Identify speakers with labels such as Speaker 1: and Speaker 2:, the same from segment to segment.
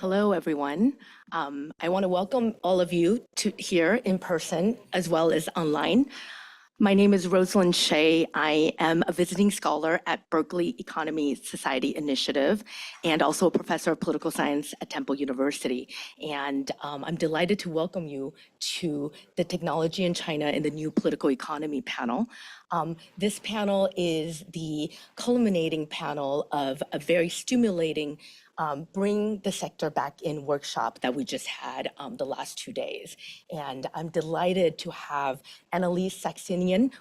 Speaker 1: Hello, everyone. I want to welcome all of you to here in person as well as online. My name is Roselyn Hsueh. I am a visiting scholar at Berkeley Economy Society Initiative and also a professor of political science at Temple University. And I'm delighted to welcome you to the Technology in China in the New Political Economy panel. This panel is the culminating panel of a very stimulating Bring the Sector Back In workshop that we just had the last 2 days. And I'm delighted to have AnnaLee Saxenian,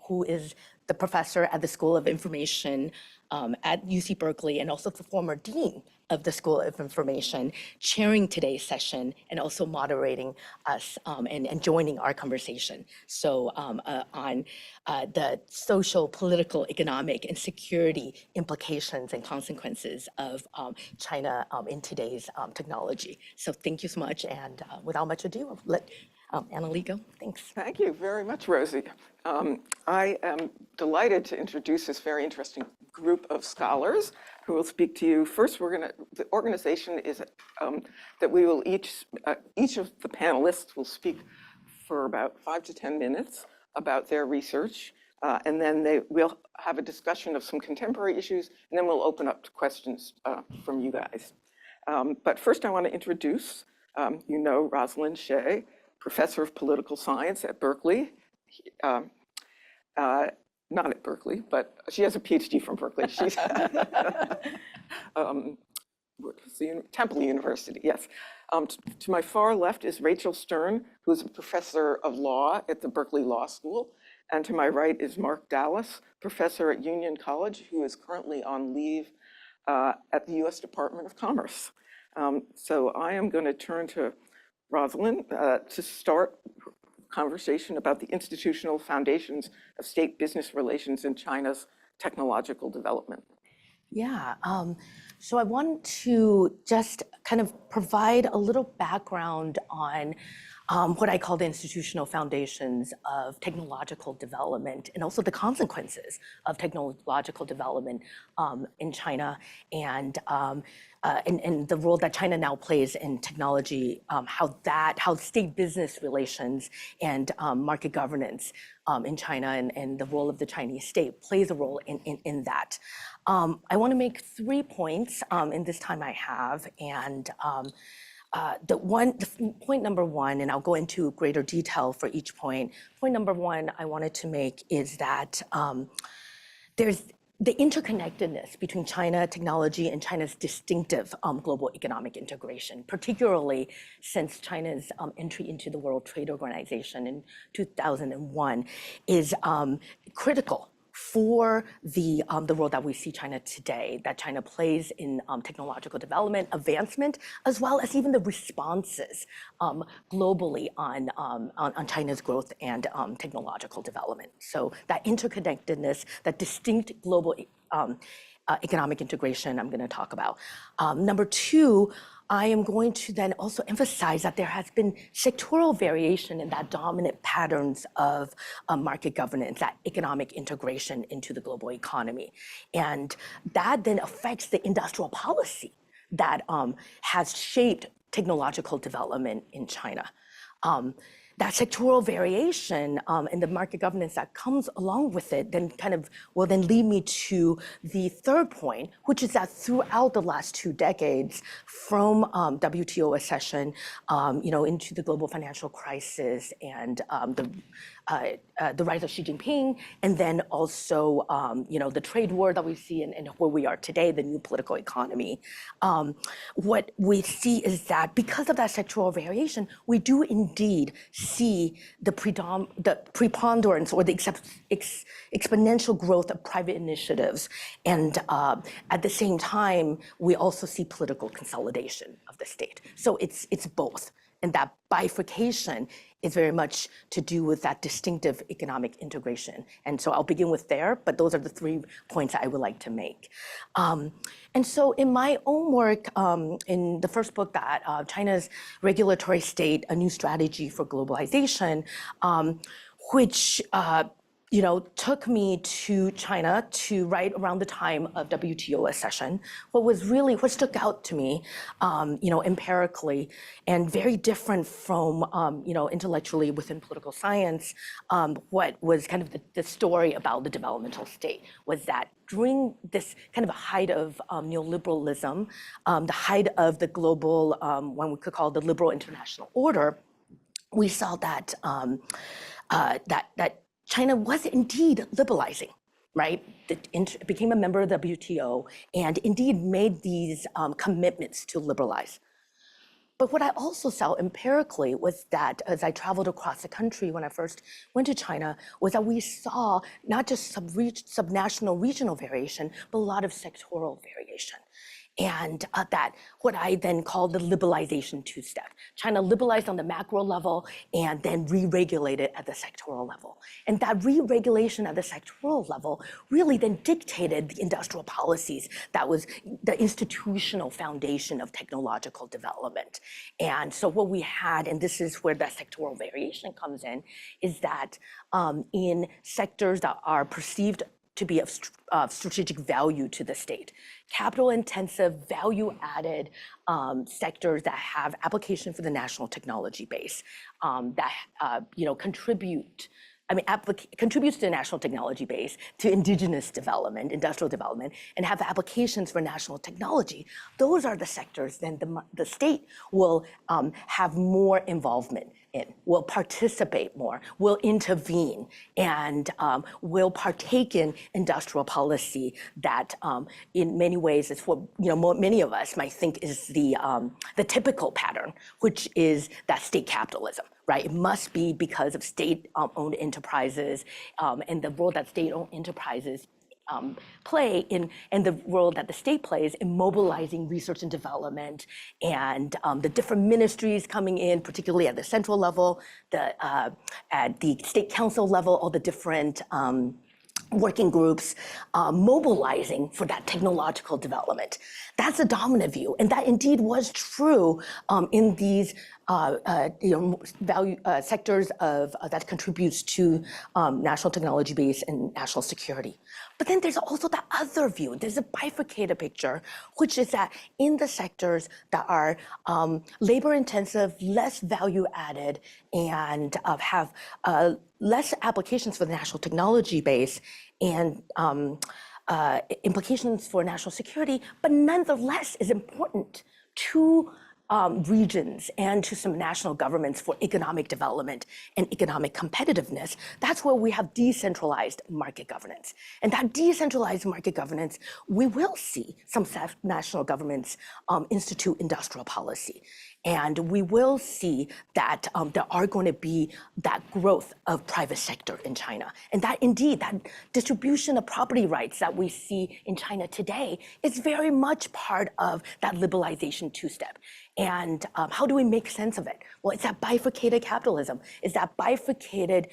Speaker 1: who is the professor at the School of Information at UC Berkeley and also the former dean of the School of Information, chairing today's session and also moderating us and joining our conversation. So on the social, political, economic, and security implications and consequences of China in today's technology. So thank you so much, and without much ado, I'll let AnnaLee go. Thanks.
Speaker 2: Thank you very much, Rosie. I am delighted to introduce this very interesting group of scholars who will speak to you. First, the organization is that we will each of the panelists will speak for about 5 to 10 minutes about their research, and then we'll have a discussion of some contemporary issues, and then we'll open up to questions from you guys. But first, I want to introduce, Roselyn Hsueh, professor of political science at Berkeley. Not at Berkeley, but she has a PhD from Berkeley. She's Temple University, yes. To my far left is Rachel Stern, who's a professor of law at the Berkeley Law School. And to my right is Mark Dallas, professor at Union College, who is currently on leave at the US Department of Commerce. So I am going to turn to Roselyn to start conversation about the institutional foundations of state business relations in China's technological development.
Speaker 1: Yeah, so I want to just kind of provide a little background on what I call the institutional foundations of technological development and also the consequences of technological development in China and the role that China now plays in technology, how state business relations and market governance in China and the role of the Chinese state plays a role in that. I want to make 3 points in this time I have, and point number one, and I'll go into greater detail for each point. Point number one I wanted to make is that there's the interconnectedness between China technology and China's distinctive global economic integration, particularly since China's entry into the World Trade Organization in 2001, is critical for the role that we see China today, that China plays in technological development, advancement, as well as even the responses globally on China's growth and technological development. So that interconnectedness, that distinct global economic integration I'm going to talk about. Number two, I am going to then also emphasize that there has been sectoral variation in that dominant patterns of market governance, that economic integration into the global economy. And that then affects the industrial policy that has shaped technological development in China. That sectoral variation and the market governance that comes along with it then will then lead me to the third point, which is that throughout the last 2 decades, from WTO accession, into the global financial crisis and the rise of Xi Jinping, and then also the trade war that we see and where we are today, the new political economy. What we see is that because of that sectoral variation, we do indeed see the preponderance or the exponential growth of private initiatives. And at the same time, we also see political consolidation of the state. So it's both. And that bifurcation is very much to do with that distinctive economic integration. And so I'll begin with there, but those are the 3 points I would like to make. And so in my own work, in the first book that China's Regulatory State, A New Strategy for Globalization, which took me to China to right around the time of WTO accession. What stuck out to me, empirically, and very different from, intellectually within political science, what was kind of the story about the developmental state was that during this kind of a height of neoliberalism, the height of the global, what we could call the liberal international order, we saw that that China was indeed liberalizing, right? It became a member of the WTO and indeed made these commitments to liberalize. But what I also saw empirically was that as I traveled across the country when I first went to China, was that we saw not just subnational regional variation, but a lot of sectoral variation. And that what I then call the liberalization two-step. China liberalized on the macro level and then re-regulated at the sectoral level. And that re-regulation at the sectoral level really then dictated the industrial policies that was the institutional foundation of technological development. And so what we had, and this is where that sectoral variation comes in, is that in sectors that are perceived to be of strategic value to the state. Capital-intensive, value-added sectors that have application for the national technology base, that contributes to the national technology base, to indigenous development, industrial development, and have applications for national technology. Those are the sectors then the state will have more involvement in, will participate more, will intervene, and will partake in industrial policy that in many ways is what many of us might think is the typical pattern, which is that state capitalism. Right, it must be because of state-owned enterprises and the role that state-owned enterprises play in, and the role that the state plays in mobilizing research and development, and the different ministries coming in, particularly at the central level, at the state council level, all the different working groups mobilizing for that technological development. That's a dominant view, and that indeed was true in these value sectors of that contributes to national technology base and national security. But then there's also the other view. There's a bifurcated picture, which is that in the sectors that are labor-intensive, less value-added, and have less applications for the national technology base and implications for national security, but nonetheless is important to regions and to some national governments for economic development and economic competitiveness. That's where we have decentralized market governance. And that decentralized market governance, we will see some national governments institute industrial policy. And we will see that there are going to be that growth of private sector in China. And that indeed, that distribution of property rights that we see in China today is very much part of that liberalization two-step. And how do we make sense of it? Well, it's that bifurcated capitalism. It's that bifurcated,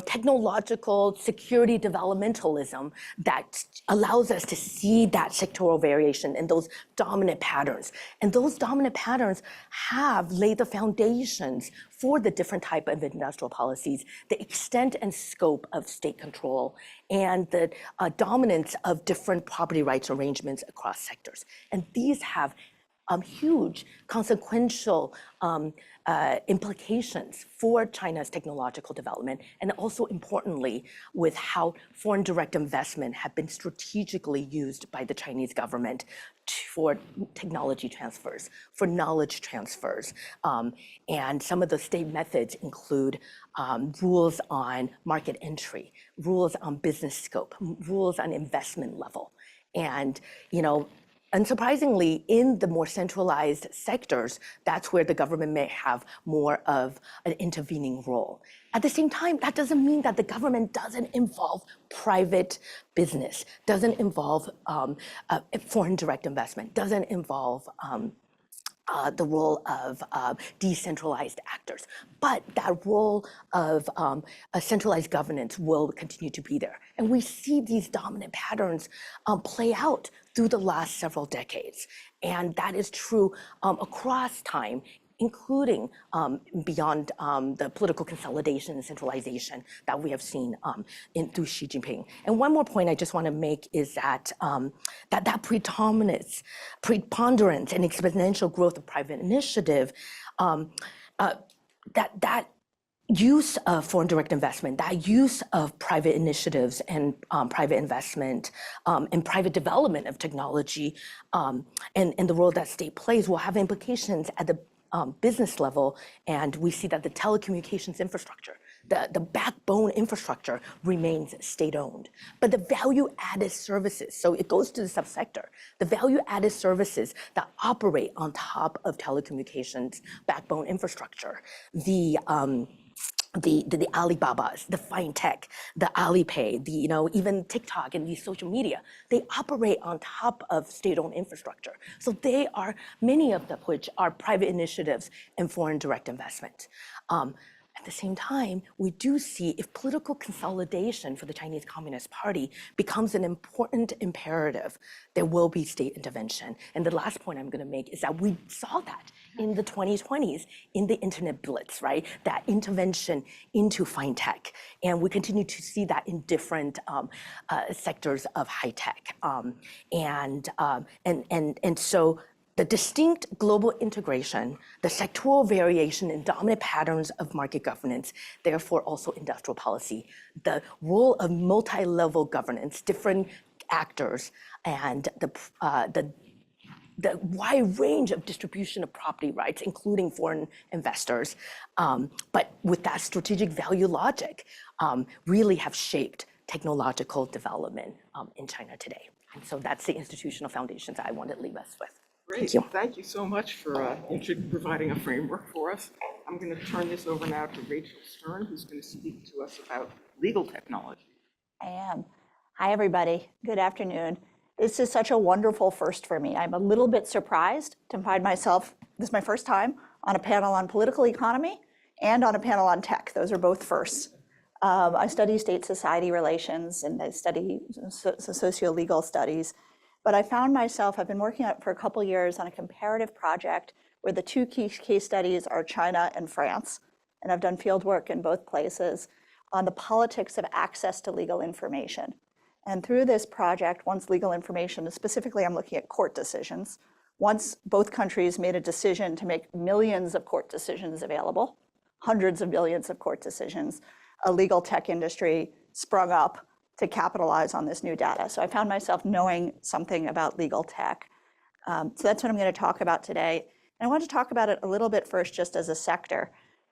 Speaker 1: technological security developmentalism that allows us to see that sectoral variation and those dominant patterns. And those dominant patterns have laid the foundations for the different type of industrial policies, the extent and scope of state control, and the dominance of different property rights arrangements across sectors. And these have huge consequential implications for China's technological development, and also importantly, with how foreign direct investment have been strategically used by the Chinese government for technology transfers, for knowledge transfers. And some of the state methods include rules on market entry, rules on business scope, rules on investment level. And, unsurprisingly, in the more centralized sectors, that's where the government may have more of an intervening role. At the same time, that doesn't mean that the government doesn't involve private business, doesn't involve foreign direct investment, doesn't involve the role of decentralized actors. But that role of a centralized governance will continue to be there. And we see these dominant patterns play out through the last several decades. And that is true across time including beyond the political consolidation and centralization that we have seen through Xi Jinping. And one more point I just want to make is that that predominance, preponderance, and exponential growth of private initiative, that use of foreign direct investment, that use of private initiatives and private investment and private development of technology and the role that state plays will have implications at the business level. And we see that the telecommunications infrastructure, the backbone infrastructure remains state-owned. But the value-added services, so it goes to the subsector, the value-added services that operate on top of telecommunications backbone infrastructure, the Alibabas, the fintech, the Alipay, even TikTok and these social media, they operate on top of state-owned infrastructure. So they are, many of them which are private initiatives and foreign direct investment. At the same time, we do see if political consolidation for the Chinese Communist Party becomes an important imperative, there will be state intervention. And the last point I'm going to make is that we saw that in the 2020s in the internet blitz, right? That intervention into fintech. And we continue to see that in different sectors of high tech. And so the distinct global integration, the sectoral variation and dominant patterns of market governance, therefore also industrial policy, the role of multi-level governance, different actors, and the wide range of distribution of property rights, including foreign investors, but with that strategic value logic, really have shaped technological development in China today. And so that's the institutional foundations I want to leave us with.
Speaker 2: Great. Thank you so much for providing a framework for us. I'm going to turn this over now to Rachel Stern, who's going to speak to us about legal technology.
Speaker 3: I am. Hi, everybody. Good afternoon. This is such a wonderful first for me. I'm a little bit surprised to find myself, this is my first time, on a panel on political economy and on a panel on tech. Those are both firsts. I study state-society relations and I study socio-legal studies. But I found myself, I've been working on it for a couple of years on a comparative project where the two key case studies are China and France. And I've done field work in both places on the politics of access to legal information. And through this project, once legal information, and specifically I'm looking at court decisions, once both countries made a decision to make millions of court decisions available, hundreds of millions of court decisions, a legal tech industry sprung up to capitalize on this new data. So I found myself knowing something about legal tech. So that's what I'm going to talk about today. And I want to talk about it a little bit first just as a sector.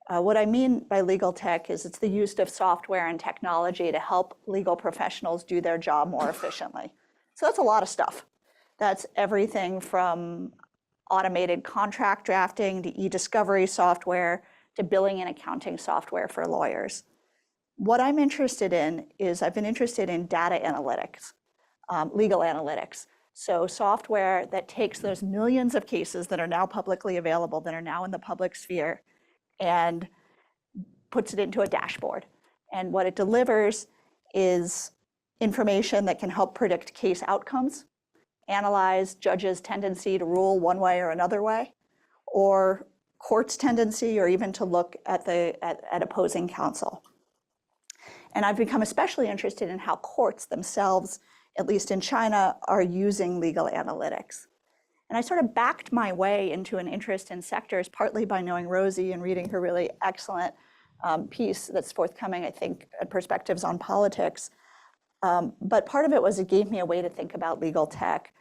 Speaker 3: What I mean by legal tech is it's the use of software and technology to help legal professionals do their job more efficiently. So that's a lot of stuff. That's everything from automated contract drafting to e-discovery software to billing and accounting software for lawyers. What I'm interested in is I've been interested in data analytics, legal analytics. So software that takes those millions of cases that are now publicly available, that are now in the public sphere, and puts it into a dashboard. And what it delivers is information that can help predict case outcomes, analyze judges' tendency to rule one way or another way, or courts' tendency, or even to look at opposing counsel. And I've become especially interested in how courts themselves, at least in China, are using legal analytics. And I sort of backed my way into an interest in sectors, partly by knowing Rosie and reading her really excellent piece that's forthcoming, I think, at Perspectives on Politics. But part of it was it gave me a way to think about legal tech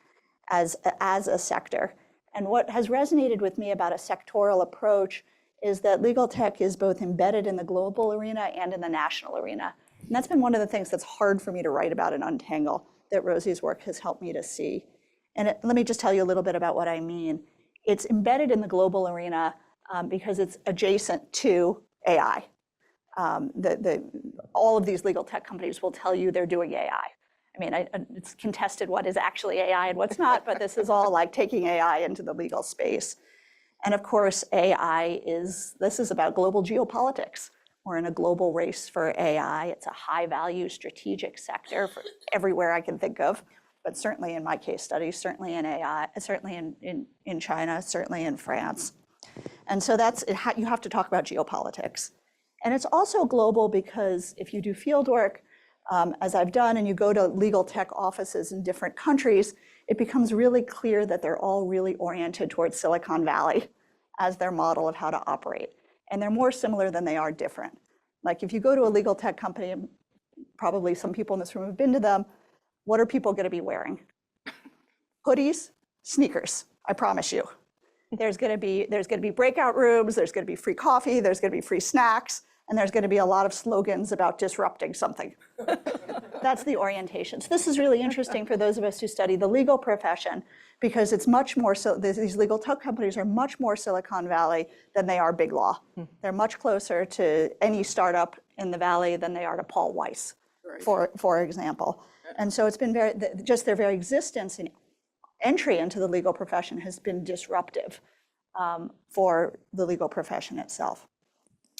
Speaker 3: as a sector. And what has resonated with me about a sectoral approach is that legal tech is both embedded in the global arena and in the national arena. And that's been one of the things that's hard for me to write about and untangle, that Rosie's work has helped me to see. And let me just tell you a little bit about what I mean. It's embedded in the global arena because it's adjacent to AI. All of these legal tech companies will tell you they're doing AI. I mean, it's contested what is actually AI and what's not, but this is all like taking AI into the legal space. And of course, this is about global geopolitics. We're in a global race for AI. It's a high value strategic sector for everywhere I can think of, but certainly in my case studies, certainly in AI, certainly in China, certainly in France. And so you have to talk about geopolitics. And it's also global because if you do field work, as I've done, and you go to legal tech offices in different countries, it becomes really clear that they're all really oriented towards Silicon Valley as their model of how to operate. And they're more similar than they are different. Like if you go to a legal tech company, probably some people in this room have been to them, what are people going to be wearing? Hoodies, sneakers, I promise you. There's going to be breakout rooms, there's going to be free coffee, there's going to be free snacks, and there's going to be a lot of slogans about disrupting something. That's the orientation. So this is really interesting for those of us who study the legal profession, because it's much more so, these legal tech companies are much more Silicon Valley than they are big law. They're much closer to any startup in the Valley than they are to Paul Weiss, for example. And so it's been just their very existence and entry into the legal profession has been disruptive for the legal profession itself.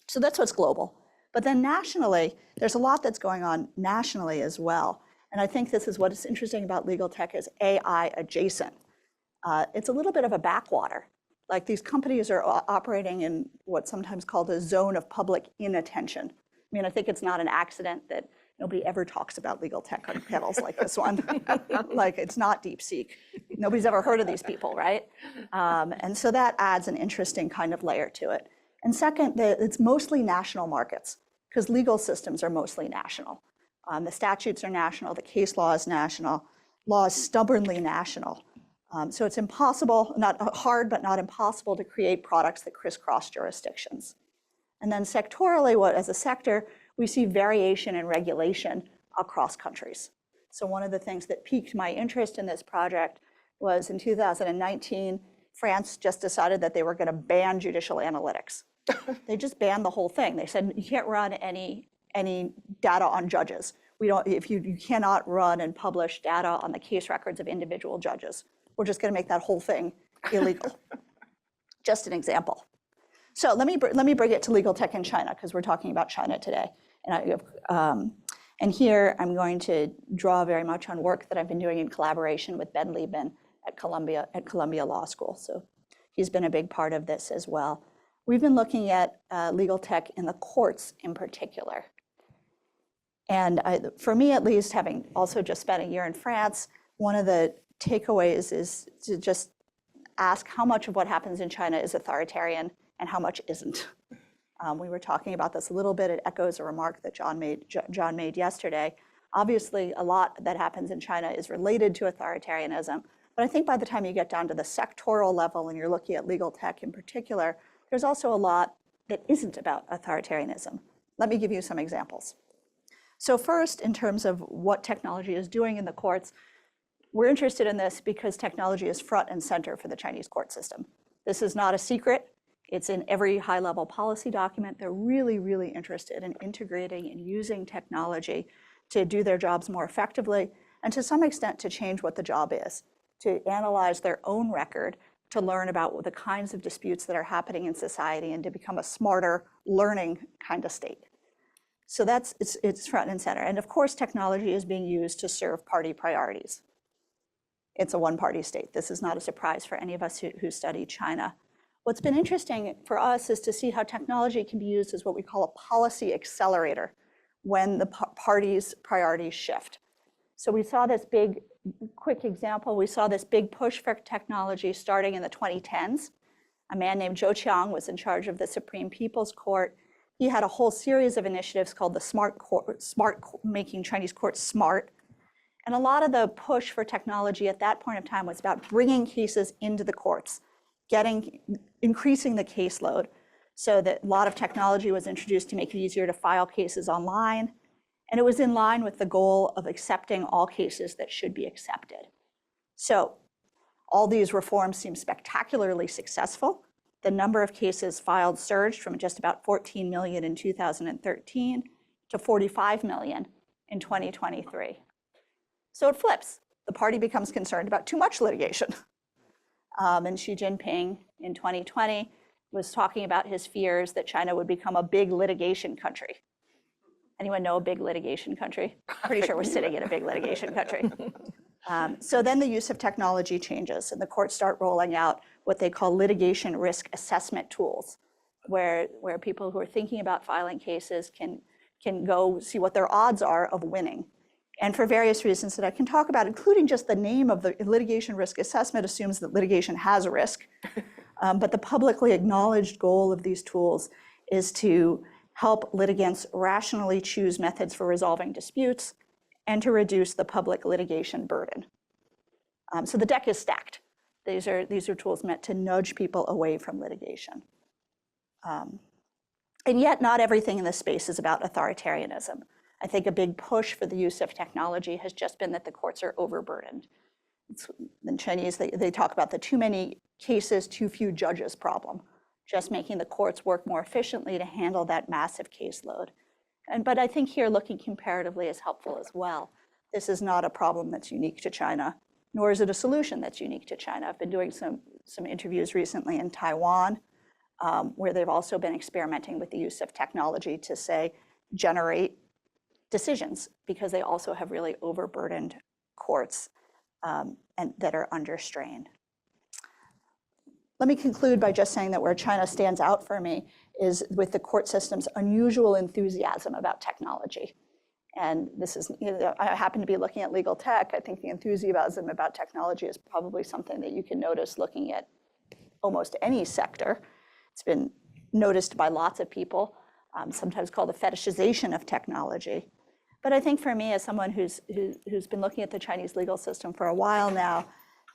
Speaker 3: So that's what's global. But then nationally, there's a lot that's going on nationally as well. And I think this is what is interesting about legal tech is AI adjacent. It's a little bit of a backwater. Like these companies are operating in what's sometimes called a zone of public inattention. I mean, I think it's not an accident that nobody ever talks about legal tech on panels like this one. Like it's not DeepSeek. Nobody's ever heard of these people, right? And so that adds an interesting kind of layer to it. And second, it's mostly national markets because legal systems are mostly national. The statutes are national, the case law is national, law is stubbornly national. So it's impossible, not hard, but not impossible to create products that crisscross jurisdictions. And then sectorally, as a sector, we see variation in regulation across countries. So one of the things that piqued my interest in this project was in 2019, France just decided that they were going to ban judicial analytics. They just banned the whole thing. They said you can't run any data on judges. You cannot run and publish data on the case records of individual judges. We're just going to make that whole thing illegal. Just an example. So let me bring it to legal tech in China because we're talking about China today. And here I'm going to draw very much on work that I've been doing in collaboration with Ben Liebman at Columbia Law School. So he's been a big part of this as well. We've been looking at legal tech in the courts in particular. And for me, at least, having also just spent a year in France, one of the takeaways is to just ask how much of what happens in China is authoritarian and how much isn't. We were talking about this a little bit. It echoes a remark that John made yesterday. Obviously, a lot that happens in China is related to authoritarianism. But I think by the time you get down to the sectoral level and you're looking at legal tech in particular, there's also a lot that isn't about authoritarianism. Let me give you some examples. So first, in terms of what technology is doing in the courts, we're interested in this because technology is front and center for the Chinese court system. This is not a secret. It's in every high-level policy document. They're really, really interested in integrating and using technology to do their jobs more effectively and to some extent to change what the job is, to analyze their own record, to learn about the kinds of disputes that are happening in society and to become a smarter, learning kind of state. So it's front and center. And of course, technology is being used to serve party priorities. It's a one-party state. This is not a surprise for any of us who study China. What's been interesting for us is to see how technology can be used as what we call a policy accelerator when the parties' priorities shift. So we saw this quick example, we saw this big push for technology starting in the 2010s. A man named Zhou Qiang was in charge of the Supreme People's Court. He had a whole series of initiatives called the Smart Court, making Chinese courts smart. And a lot of the push for technology at that point of time was about bringing cases into the courts, increasing the caseload so that a lot of technology was introduced to make it easier to file cases online. And it was in line with the goal of accepting all cases that should be accepted. So all these reforms seem spectacularly successful. The number of cases filed surged from just about 14 million in 2013 to 45 million in 2023. So it flips. The party becomes concerned about too much litigation. And Xi Jinping in 2020 was talking about his fears that China would become a big litigation country. Anyone know a big litigation country? Pretty sure we're sitting in a big litigation country. So then the use of technology changes and the courts start rolling out what they call litigation risk assessment tools, where people who are thinking about filing cases can go see what their odds are of winning. And for various reasons that I can talk about, including just the name of the litigation risk assessment assumes that litigation has a risk. But the publicly acknowledged goal of these tools is to help litigants rationally choose methods for resolving disputes and to reduce the public litigation burden. So the deck is stacked. These are tools meant to nudge people away from litigation. And yet not everything in this space is about authoritarianism. I think a big push for the use of technology has just been that the courts are overburdened. In Chinese, they talk about the too many cases, too few judges problem, just making the courts work more efficiently to handle that massive caseload. But I think here looking comparatively is helpful as well. This is not a problem that's unique to China, nor is it a solution that's unique to China. I've been doing some interviews recently in Taiwan, where they've also been experimenting with the use of technology to, say, generate decisions, because they also have really overburdened courts and that are under strain. Let me conclude by just saying that where China stands out for me is with the court system's unusual enthusiasm about technology. And this is, I happen to be looking at legal tech. I think the enthusiasm about technology is probably something that you can notice looking at almost any sector. It's been noticed by lots of people, sometimes called the fetishization of technology. But I think for me, as someone who's been looking at the Chinese legal system for a while now,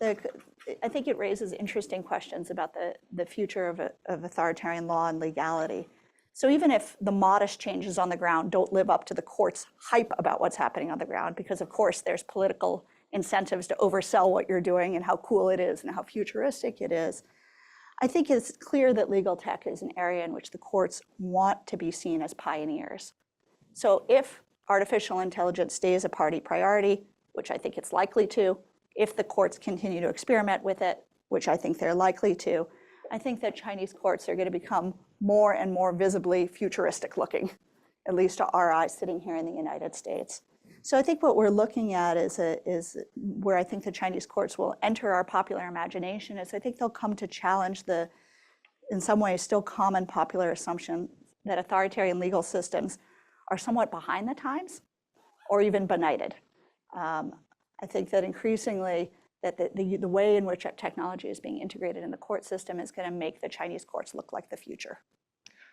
Speaker 3: I think it raises interesting questions about the future of authoritarian law and legality. So even if the modest changes on the ground don't live up to the court's hype about what's happening on the ground, because of course there's political incentives to oversell what you're doing and how cool it is and how futuristic it is, I think it's clear that legal tech is an area in which the courts want to be seen as pioneers. So if artificial intelligence stays a party priority, which I think it's likely to, if the courts continue to experiment with it, which I think they're likely to, I think that Chinese courts are going to become more and more visibly futuristic looking, at least to our eyes sitting here in the United States. So I think what we're looking at is where I think the Chinese courts will enter our popular imagination is I think they'll come to challenge the, in some ways, still common popular assumption that authoritarian legal systems are somewhat behind the times or even benighted. I think that increasingly that the way in which technology is being integrated in the court system is going to make the Chinese courts look like the future.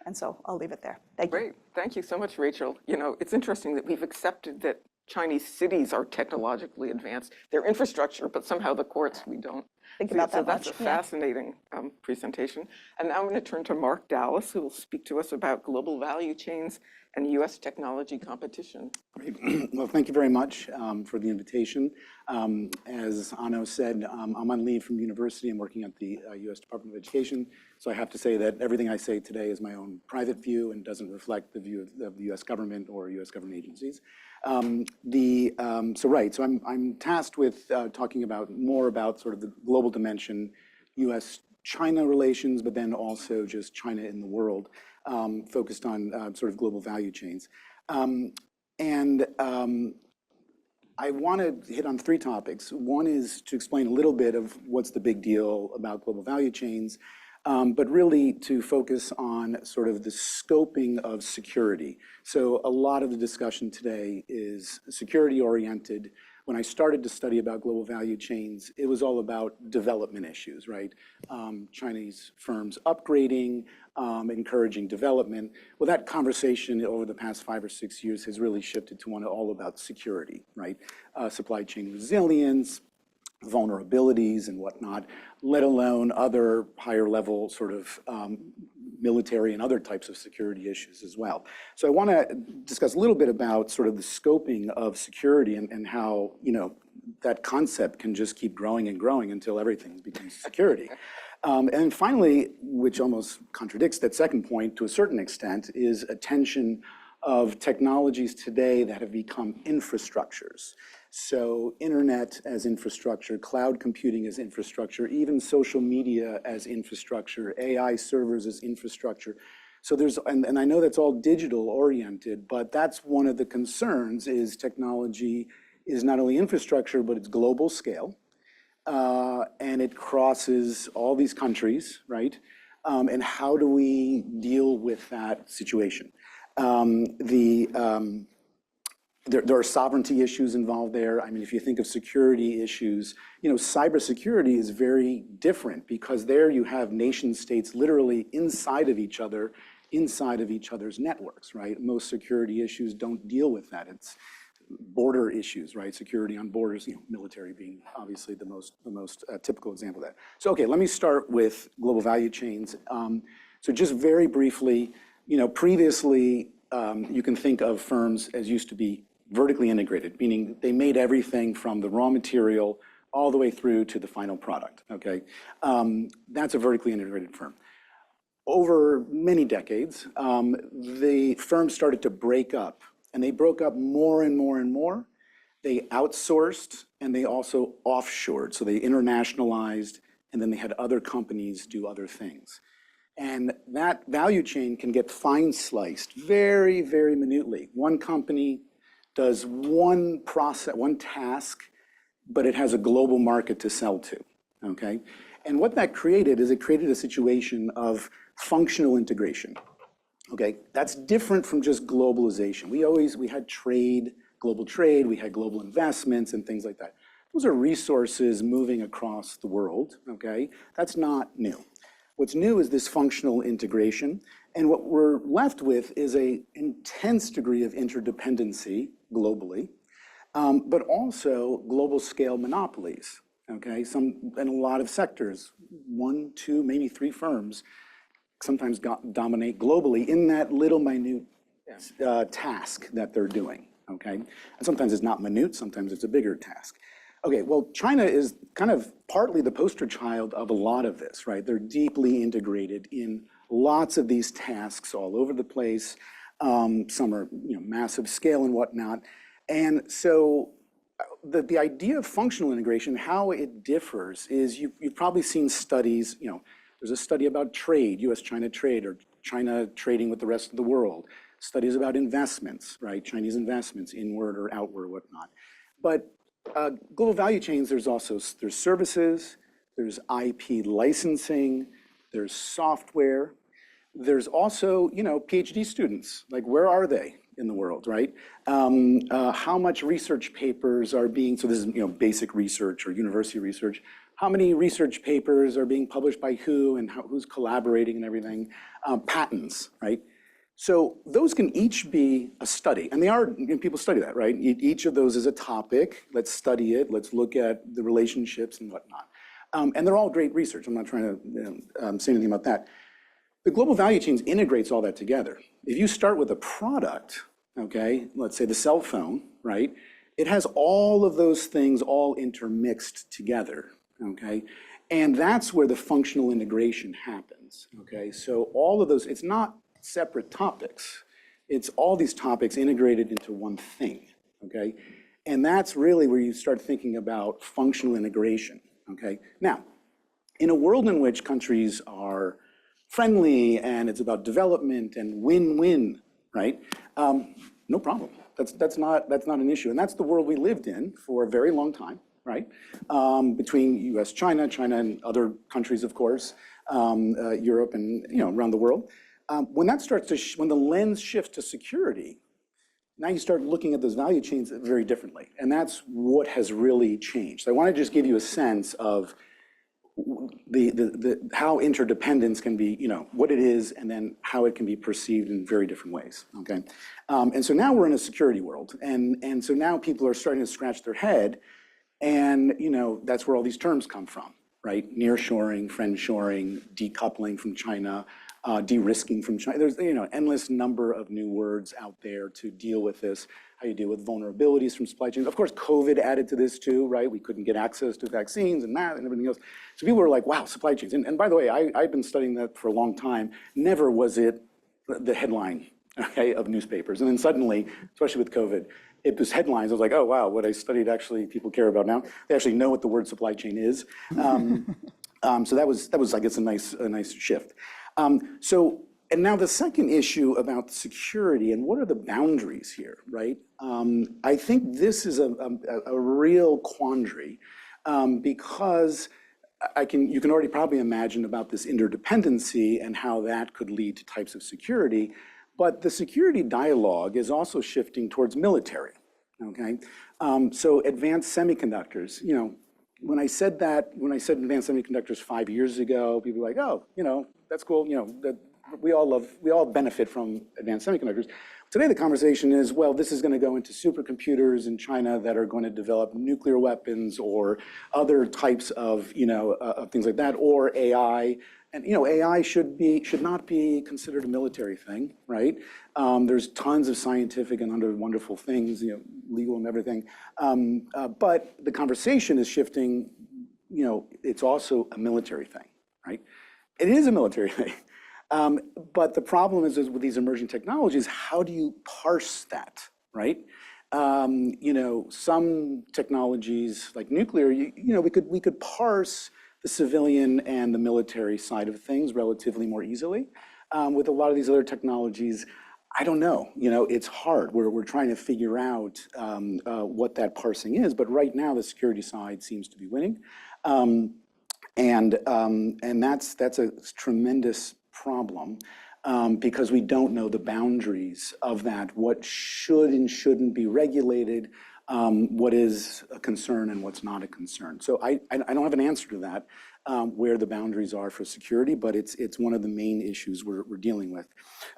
Speaker 3: And so I'll leave it there. Thank you.
Speaker 2: Great. Thank you so much, Rachel. You know, it's interesting that we've accepted that Chinese cities are technologically advanced. Their infrastructure, but somehow the courts, we don't.
Speaker 3: Think about that
Speaker 2: so that's
Speaker 3: much.
Speaker 2: a fascinating presentation. And now I'm going to turn to Mark Dallas, who will speak to us about global value chains and U.S. technology competition.
Speaker 4: Great. Well, thank you very much for the invitation. As Anna said, I'm on leave from university. I'm working at the U.S. Department of Education. So I have to say that everything I say today is my own private view and doesn't reflect the view of the U.S. government or U.S. government agencies. So I'm tasked with talking about more about sort of the global dimension, U.S.-China relations, but then also just China in the world, focused on sort of global value chains. I want to hit on three topics. One is to explain a little bit of what's the big deal about global value chains, but really to focus on sort of the scoping of security. So a lot of the discussion today is security oriented. When I started to study about global value chains, it was all about development issues, right? Chinese firms upgrading, encouraging development. Well, that conversation over the past 5 or 6 years has really shifted to one all about security, right? Supply chain resilience, vulnerabilities and whatnot, let alone other higher level sort of military and other types of security issues as well. So I want to discuss a little bit about sort of the scoping of security and how, you know, that concept can just keep growing and growing until everything becomes security. And finally, which almost contradicts that second point to a certain extent, is attention of technologies today that have become infrastructures. So internet as infrastructure, cloud computing as infrastructure, even social media as infrastructure, AI servers as infrastructure. So there's, and I know that's all digital oriented, but that's one of the concerns is technology is not only infrastructure, but it's global scale. and it crosses all these countries, right? And how do we deal with that situation? There are sovereignty issues involved there. I mean, if you think of security issues, cybersecurity is very different because there you have nation states literally inside of each other's networks, right? Most security issues don't deal with that. It's border issues, right? Security on borders, military being obviously the most typical example of that. So, okay, let me start with global value chains. So just very briefly, previously, you can think of firms as used to be vertically integrated, meaning they made everything from the raw material all the way through to the final product, okay? That's a vertically integrated firm. Over many decades, the firms started to break up, and they broke up more and more and more. They outsourced, and they also offshored, so they internationalized, and then they had other companies do other things. And that value chain can get fine sliced very, very minutely. One company does one process, one task, but it has a global market to sell to, okay? And what that created is it created a situation of functional integration, okay? That's different from just globalization. We had trade, global trade, we had global investments and things like that. Those are resources moving across the world, okay? That's not new. What's new is this functional integration, and what we're left with is an intense degree of interdependency globally, but also global scale monopolies, okay? In a lot of sectors, 1, 2, maybe 3 firms sometimes dominate globally in that little minute task that they're doing, okay? And sometimes it's not minute, sometimes it's a bigger task. Okay, well, China is kind of partly the poster child of a lot of this, right? They're deeply integrated in lots of these tasks all over the place. Some are, massive scale and whatnot. And so the idea of functional integration, how it differs is you've probably seen studies, there's a study about trade, US-China trade, or China trading with the rest of the world. Studies about investments, right? Chinese investments, inward or outward, whatnot. But global value chains, there's services, there's IP licensing, there's software, there's also, PhD students, like where are they in the world, right? How much research papers are being, so this is, basic research or university research, how many research papers are being published by who and who's collaborating and everything, patents, right? So those can each be a study, and they are, people study that, right? Each of those is a topic. Let's study it. Let's look at the relationships and whatnot. And they're all great research. I'm not trying to say anything about that. The global value chains integrates all that together. If you start with a product, okay, let's say the cell phone, right? It has all of those things all intermixed together, okay? And that's where the functional integration happens, okay? So all of those, it's not separate topics. It's all these topics integrated into one thing, okay? And that's really where you start thinking about functional integration, okay? Now, in a world in which countries are friendly and it's about development and win-win, right? No problem. That's not an issue. And that's the world we lived in for a very long time, right? Between US, China and other countries, of course, Europe and, around the world. When that starts to, when the lens shifts to security, now you start looking at those value chains very differently. And that's what has really changed. So I want to just give you a sense of how interdependence can be, what it is, and then how it can be perceived in very different ways, okay? And so now we're in a security world. And so now people are starting to scratch their head, and, that's where all these terms come from, right? Nearshoring, friendshoring, decoupling from China, de-risking from China. There's, endless number of new words out there to deal with this, how you deal with vulnerabilities from supply chains. Of course, COVID added to this too, right? We couldn't get access to vaccines and that and everything else. So people were like, wow, supply chains. And by the way, I've been studying that for a long time. Never was it the headline, okay, of newspapers. And then suddenly, especially with COVID, it was headlines. I was like, oh, wow, what I studied actually people care about now. They actually know what the word supply chain is. So that was, I guess, a nice shift. And now the second issue about security and what are the boundaries here, right? I think this is a real quandary because you can already probably imagine about this interdependency and how that could lead to types of security. But the security dialogue is also shifting towards military, okay? So advanced semiconductors, when I said advanced semiconductors 5 years ago, people were like, oh, that's cool, that we all benefit from advanced semiconductors. Today, the conversation is, well, this is going to go into supercomputers in China that are going to develop nuclear weapons or other types of, of things like that, or AI. And AI should not be considered a military thing, right? There's tons of scientific and other wonderful things, legal and everything. But the conversation is shifting. It's also a military thing, right? It is a military thing. But the problem is with these emerging technologies, how do you parse that, right? Some technologies like nuclear, we could parse the civilian and the military side of things relatively more easily. With a lot of these other technologies, I don't know. It's hard. We're trying to figure out what that parsing is. But right now, the security side seems to be winning, and that's a tremendous problem because we don't know the boundaries of that. What should and shouldn't be regulated. What is a concern and what's not a concern. So I don't have an answer to that, where the boundaries are for security, but it's one of the main issues we're dealing with.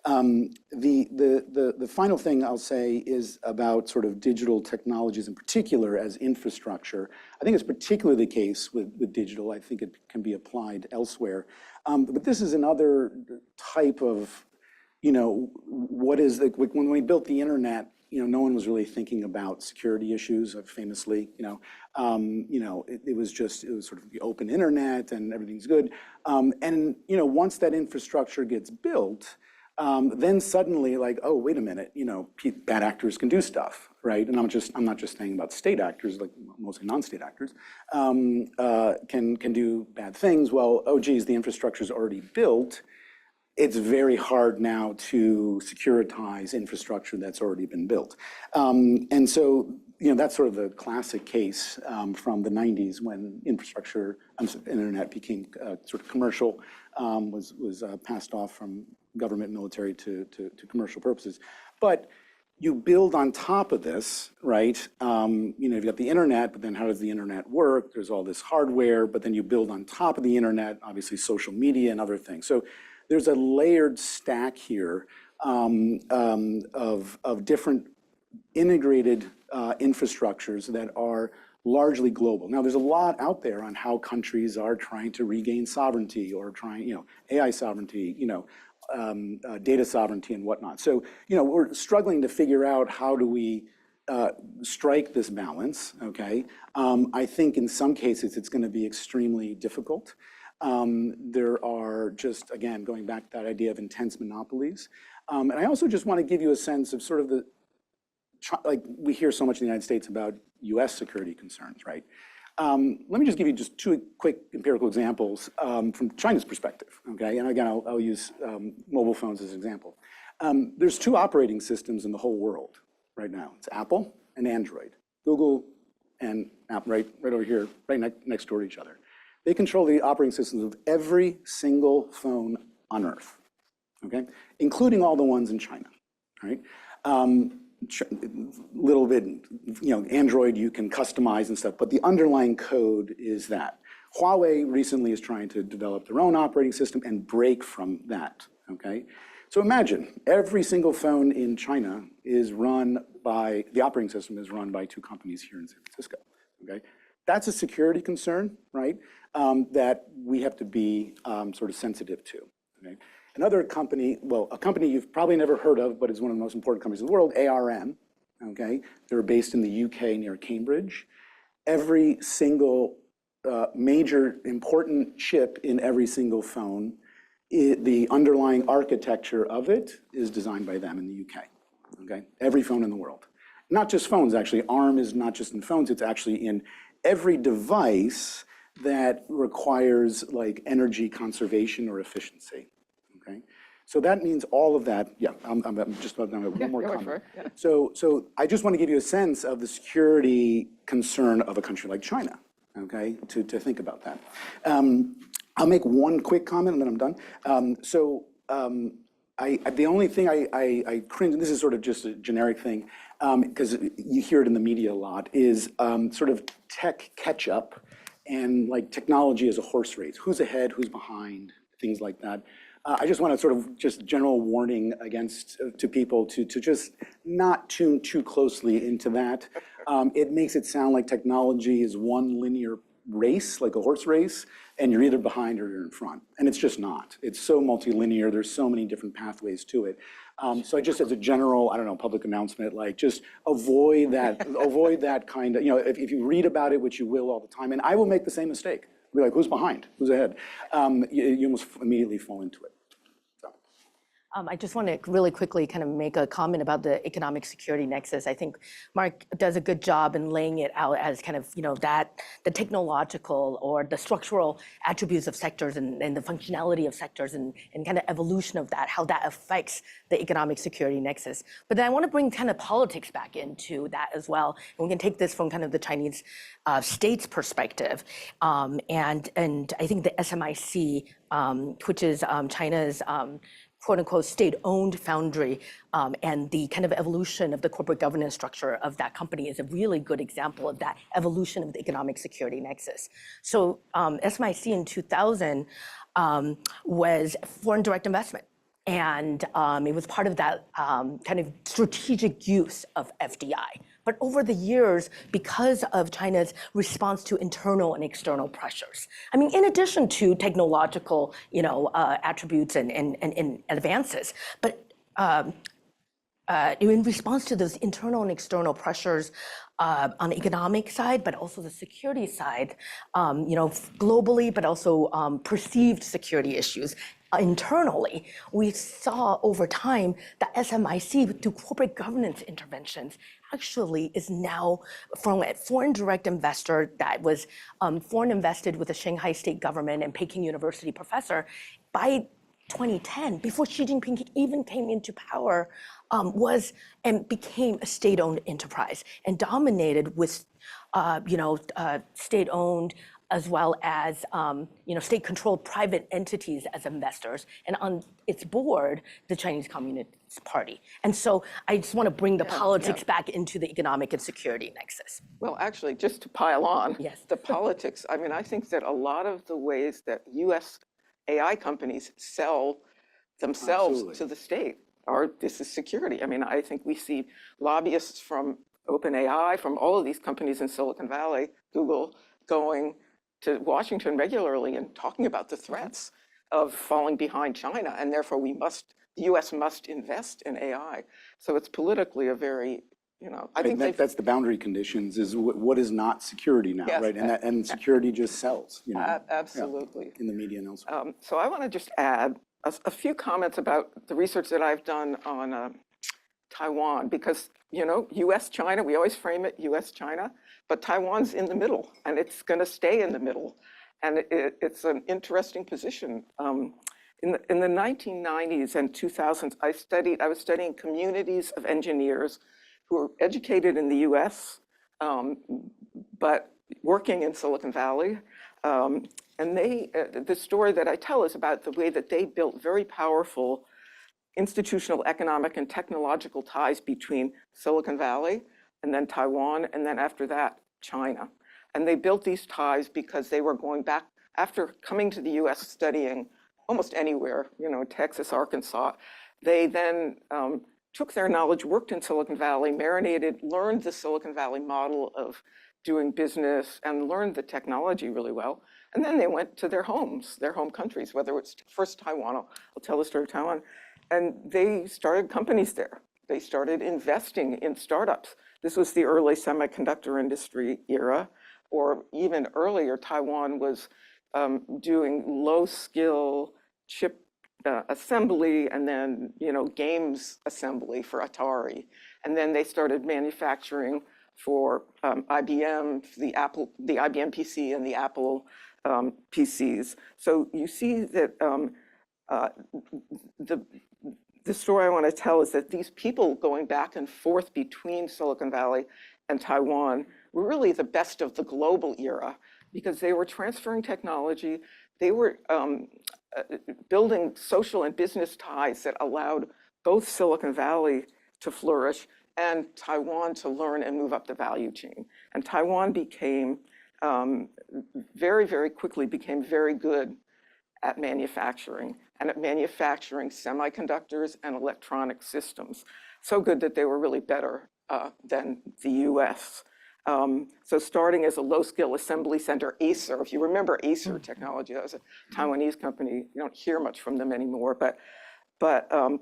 Speaker 4: The final thing I'll say is about sort of digital technologies in particular as infrastructure. I think it's particularly the case with digital. I think it can be applied elsewhere. But this is another type of, what is when we built the internet, no one was really thinking about security issues, famously, it was sort of the open internet and everything's good. And once that infrastructure gets built, then suddenly like, oh, wait a minute, bad actors can do stuff, right? And I'm not just saying about state actors, like mostly non-state actors, can do bad things. Well, oh geez, the infrastructure's already built. It's very hard now to securitize infrastructure that's already been built. And so, that's sort of the classic case from the 90s when internet became sort of commercial, was passed off from government, military to commercial purposes. But you build on top of this, right? You've got the internet, but then how does the internet work? There's all this hardware, but then you build on top of the internet, obviously social media and other things. So there's a layered stack here of different integrated infrastructures that are largely global. Now, there's a lot out there on how countries are trying to regain sovereignty or trying, AI sovereignty, data sovereignty and whatnot. So, we're struggling to figure out how do we strike this balance, okay? I think in some cases it's going to be extremely difficult. There are just, again, going back to that idea of intense monopolies. And I also just want to give you a sense of sort of like we hear so much in the United States about US security concerns, right? Let me just give you just two quick empirical examples from China's perspective, okay? And again, I'll use mobile phones as an example. There's two operating systems in the whole world right now. It's Apple and Android. Google and Apple, right over here, right next door to each other. They control the operating systems of every single phone on Earth, okay? Including all the ones in China, right? Little bit, Android you can customize and stuff, but the underlying code is that. Huawei recently is trying to develop their own operating system and break from that, okay? So imagine every single phone in China is run by, the operating system is run by two companies here in San Francisco, okay? That's a security concern, right? That we have to be sort of sensitive to, okay? Another company, well, a company you've probably never heard of, but is one of the most important companies in the world, ARM, okay? They're based in the UK near Cambridge. Every single major important chip in every single phone, the underlying architecture of it is designed by them in the UK, okay? Every phone in the world. Not just phones, actually. ARM is not just in phones, it's actually in every device that requires like energy conservation or efficiency. Okay, so that means all of that. Yeah, I'm just about done with one more comment.
Speaker 2: Yeah.
Speaker 4: So I just want to give you a sense of the security concern of a country like China. okay, to think about that. I'll make one quick comment and then I'm done. The only thing I cringe, and this is sort of just a generic thing, because you hear it in the media a lot, is sort of tech catch up and like technology as a horse race. Who's ahead, who's behind, things like that. I just want to sort of just general warning against to people to just not tune too closely into that. It makes it sound like technology is one linear race, like a horse race, and you're either behind or you're in front. And it's just not. It's so multilinear. There's so many different pathways to it. So I just, as a general, I don't know, public announcement, like just avoid that, avoid that kind of, if you read about it, which you will all the time, and I will make the same mistake. Be like, who's behind? Who's ahead? You almost immediately fall into it.
Speaker 1: I just want to really quickly kind of make a comment about the economic security nexus. I think Mark does a good job in laying it out as kind of, that the technological or the structural attributes of sectors and the functionality of sectors and kind of evolution of that, how that affects the economic security nexus. But then I want to bring kind of politics back into that as well. And we can take this from kind of the Chinese state's perspective. And I think the SMIC, which is China's quote unquote state-owned foundry, and the kind of evolution of the corporate governance structure of that company is a really good example of that evolution of the economic security nexus. So SMIC in 2000 was foreign direct investment. And it was part of that kind of strategic use of FDI. But over the years, because of China's response to internal and external pressures, I mean, in addition to technological, attributes and advances, but in response to those internal and external pressures on the economic side, but also the security side, globally, but also perceived security issues. Internally, we saw over time that SMIC, through corporate governance interventions, actually is now from a foreign direct investor that was foreign invested with the Shanghai state government and Peking University professor. By 2010, before Xi Jinping even came into power, was and became a state-owned enterprise and dominated with, state-owned as well as state-controlled private entities as investors, and on its board, the Chinese Communist Party. And so I just want to bring the politics back into the economic and security nexus.
Speaker 2: Well, actually, just to pile on,
Speaker 1: Yes.
Speaker 2: the politics, I mean, I think that a lot of the ways that US AI companies sell themselves
Speaker 4: Absolutely.
Speaker 2: to the state this is security. I mean, I think we see lobbyists from OpenAI, from all of these companies in Silicon Valley, Google, going to Washington regularly and talking about the threats of falling behind China, and therefore the US must invest in AI. So it's politically a very, I think
Speaker 4: that's the boundary conditions, is what is not security now,
Speaker 2: Yes,
Speaker 4: right? And security just sells,
Speaker 2: absolutely.
Speaker 4: in the media and elsewhere.
Speaker 2: So I want to just add a few comments about the research that I've done on Taiwan, because, US-China, we always frame it US-China, but Taiwan's in the middle, and it's going to stay in the middle. And it's an interesting position. In the 1990s and 2000s, I was studying communities of engineers who were educated in the US, but working in Silicon Valley. And the story that I tell is about the way that they built very powerful institutional, economic, and technological ties between Silicon Valley and then Taiwan, and then after that, China. And they built these ties because they were going back, after coming to the US studying almost anywhere, Texas, Arkansas, they then took their knowledge, worked in Silicon Valley, learned the Silicon Valley model of doing business, and learned the technology really well. And then they went to their homes, their home countries, whether it's first Taiwan, I'll tell the story of Taiwan, and they started companies there. They started investing in startups. This was the early semiconductor industry era, or even earlier, Taiwan was doing low-skill chip assembly and then, games assembly for Atari. And then they started manufacturing for IBM, the IBM PC and the Apple PCs. So you see that the story I want to tell is that these people going back and forth between Silicon Valley and Taiwan were really the best of the global era. because they were transferring technology. They were building social and business ties that allowed both Silicon Valley to flourish and Taiwan to learn and move up the value chain. And Taiwan became, very, very quickly became very good at manufacturing and at manufacturing semiconductors and electronic systems. So good that they were really better than the US. So starting as a low-skill assembly center, Acer, if you remember Acer Technology, that was a Taiwanese company. You don't hear much from them anymore, but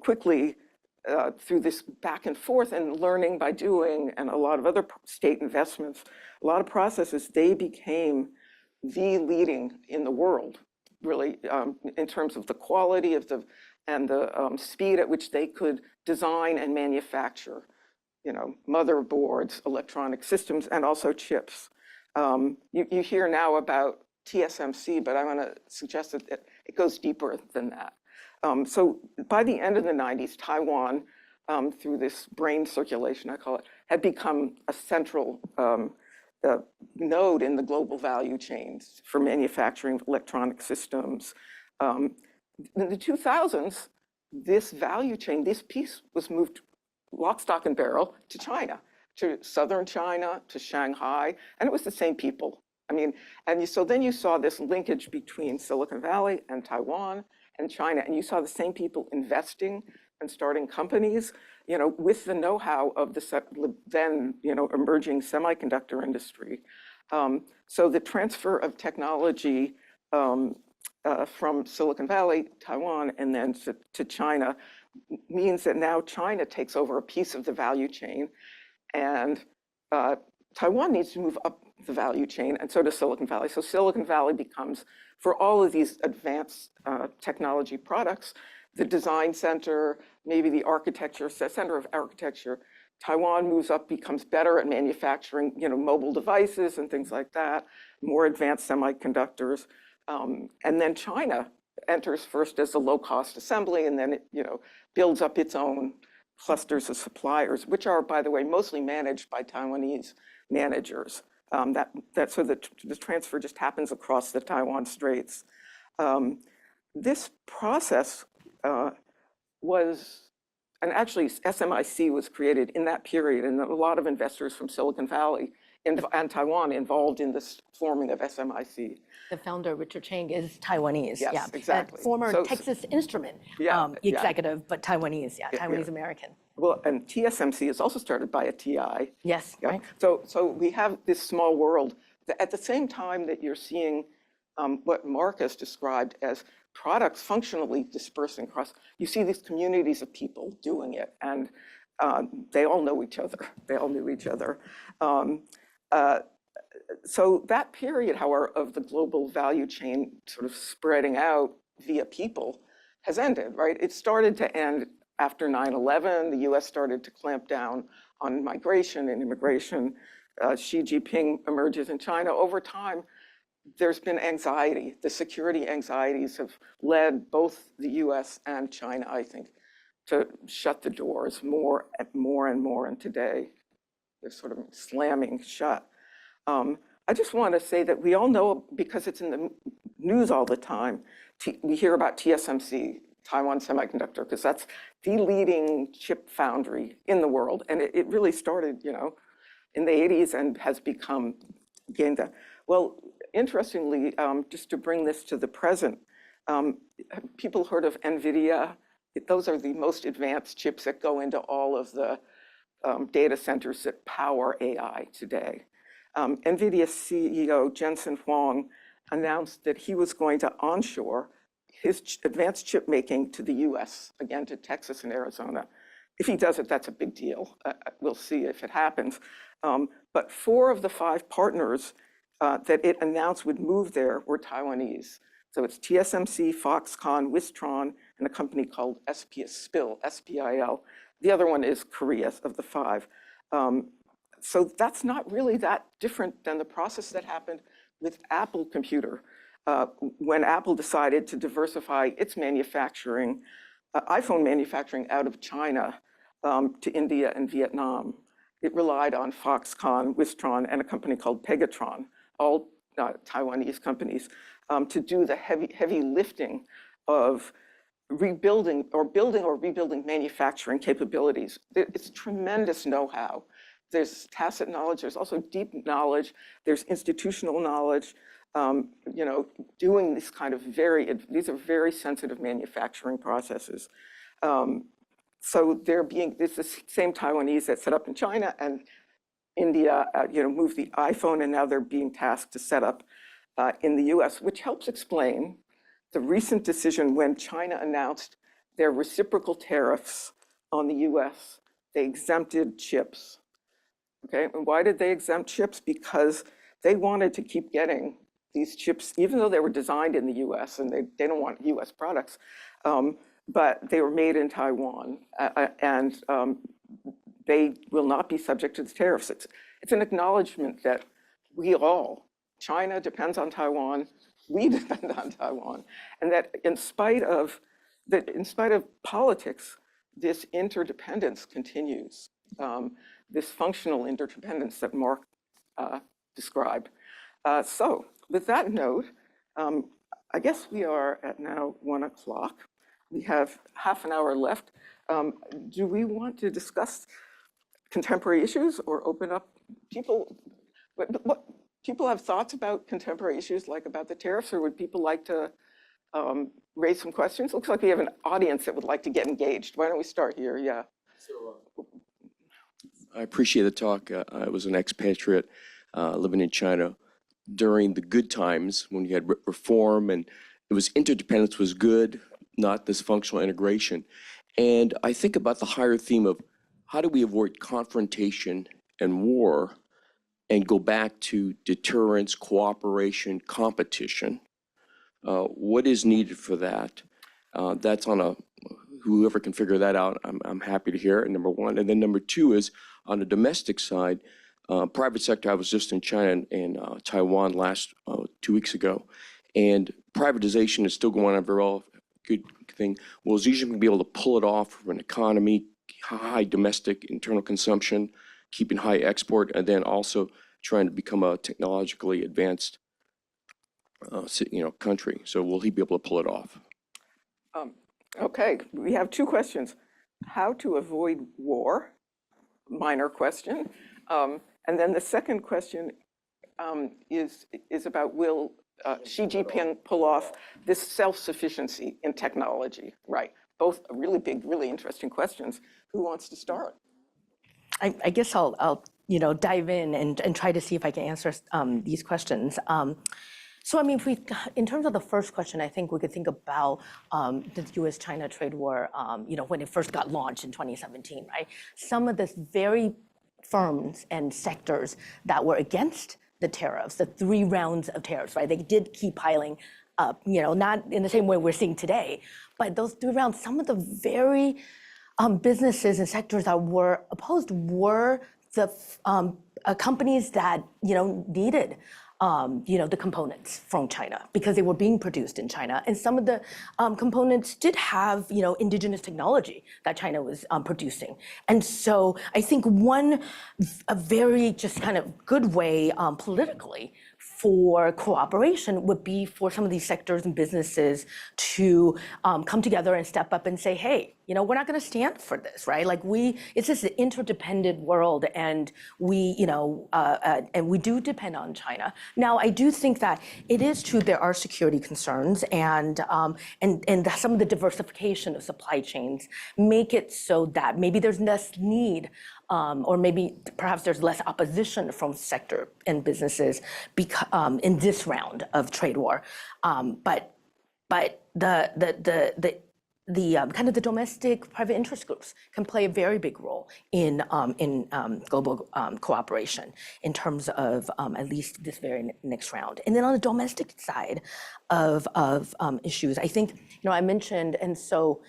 Speaker 2: quickly through this back and forth and learning by doing and a lot of other state investments, a lot of processes, they became the leading in the world, really, in terms of the quality of and the speed at which they could design and manufacture, motherboards, electronic systems, and also chips. You hear now about TSMC, but I want to suggest that it goes deeper than that. So by the end of the 90s, Taiwan, through this brain circulation, I call it, had become a central node in the global value chains for manufacturing electronic systems. In the 2000s, this value chain, this piece was moved lock, stock, and barrel to China, to southern China, to Shanghai, and it was the same people. I mean, so then you saw this linkage between Silicon Valley and Taiwan and China, and you saw the same people investing and starting companies, with the know-how of the then, emerging semiconductor industry. So the transfer of technology from Silicon Valley, Taiwan, and then to China means that now China takes over a piece of the value chain, and Taiwan needs to move up the value chain, and so does Silicon Valley. So Silicon Valley becomes, for all of these advanced technology products, the design center, maybe the architecture, center of architecture. Taiwan moves up, becomes better at manufacturing, mobile devices and things like that, more advanced semiconductors. And then China enters first as a low-cost assembly, and then it, builds up its own clusters of suppliers, which are, by the way, mostly managed by Taiwanese managers. So the transfer just happens across the Taiwan Straits. This process and actually SMIC was created in that period, and a lot of investors from Silicon Valley and Taiwan involved in this forming of SMIC.
Speaker 1: The founder, Richard Chang, is Taiwanese.
Speaker 2: Yes,
Speaker 1: yeah.
Speaker 2: exactly.
Speaker 1: Former Texas Instrument executive, but Taiwanese, Taiwanese American.
Speaker 2: Well, and TSMC is also started by a TI.
Speaker 1: Yes, right.
Speaker 2: So we have this small world that at the same time that you're seeing what Mark has described as products functionally dispersing across, you see these communities of people doing it, and they all know each other. They all knew each other. So that period, however, of the global value chain sort of spreading out via people has ended, right? It started to end after 9/11. The US started to clamp down on migration and immigration. Xi Jinping emerges in China. Over time, there's been anxiety. The security anxieties have led both the US and China, I think, to shut the doors more and more, and today they're sort of slamming shut. I just want to say that we all know, because it's in the news all the time, we hear about TSMC, Taiwan Semiconductor, because that's the leading chip foundry in the world. And it really started, in the 80s and has gained that. Well, interestingly, just to bring this to the present, people heard of NVIDIA? Those are the most advanced chips that go into all of the data centers that power AI today. NVIDIA CEO Jensen Huang announced that he was going to onshore his advanced chip making to the US, again, to Texas and Arizona. If he does it, that's a big deal. We'll see if it happens. But 4 of the 5 partners that it announced would move there were Taiwanese. So it's TSMC, Foxconn, Wistron, and a company called SPIL, S-P-I-L. The other one is Korea of the 5. So that's not really that different than the process that happened with Apple Computer. When Apple decided to diversify its manufacturing, iPhone manufacturing out of China to India and Vietnam, it relied on Foxconn, Wistron, and a company called Pegatron, all Taiwanese companies to do the heavy lifting of rebuilding or rebuilding manufacturing capabilities. It's tremendous know-how. There's tacit knowledge, there's also deep knowledge, there's institutional knowledge, doing this kind of these are very sensitive manufacturing processes. So it's the same Taiwanese that set up in China and India, moved the iPhone, and now they're being tasked to set up in the US, which helps explain the recent decision when China announced their reciprocal tariffs on the US. They exempted chips. Okay, and why did they exempt chips? Because they wanted to keep getting these chips, even though they were designed in the US and they don't want US products, but they were made in Taiwan, and they will not be subject to the tariffs. It's an acknowledgement that China depends on Taiwan, we depend on Taiwan, and that in spite of politics, this interdependence continues. This functional interdependence that Mark described. So with that note, I guess we are at now 1 o'clock. We have half an hour left. Do we want to discuss contemporary issues or open up people? People have thoughts about contemporary issues, like about the tariffs, or would people like to raise some questions? Looks like we have an audience that would like to get engaged. Why don't we start here? Yeah.
Speaker 5: I appreciate the talk. I was an expatriate living in China during the good times when you had reform and it was interdependence was good, not this functional integration. And I think about the higher theme of how do we avoid confrontation and war and go back to deterrence, cooperation, competition. What is needed for that? That's on whoever can figure that out, I'm happy to hear it, number one. And then number two is on the domestic side, private sector, I was just in China and Taiwan last 2 weeks ago, and privatization is still going on, very well, good thing. Will Xi Jinping be able to pull it off from an economy, high domestic internal consumption, keeping high export, and then also trying to become a technologically advanced country? So will he be able to pull it off?
Speaker 2: Okay, we have 2 questions. How to avoid war, minor question. And then the second question is about will Xi Jinping pull off this self-sufficiency in technology, right? Both really big, really interesting questions. Who wants to start?
Speaker 1: I guess I'll dive in and try to see if I can answer these questions. So I mean, in terms of the first question, I think we could think about the U.S.-China trade war, when it first got launched in 2017, right? Some of the very firms and sectors that were against the tariffs, the 3 rounds of tariffs, right? They did keep piling up, not in the same way we're seeing today, but those 3 rounds, some of the very businesses and sectors that were opposed were the companies that needed the components from China because they were being produced in China, and some of the components did have indigenous technology that China was producing, and so I think a very just kind of good way politically for cooperation would be for some of these sectors and businesses to come together and step up and say, hey, we're not going to stand for this, right? Like it's just an interdependent world, and we do depend on China. Now, I do think that it is true there are security concerns, and some of the diversification of supply chains make it so that maybe there's less need, or maybe perhaps there's less opposition from sector and businesses in this round of trade war. But the kind of the domestic private interest groups can play a very big role in global cooperation in terms of at least this very next round. And then on the domestic side of issues, I think I mentioned, and so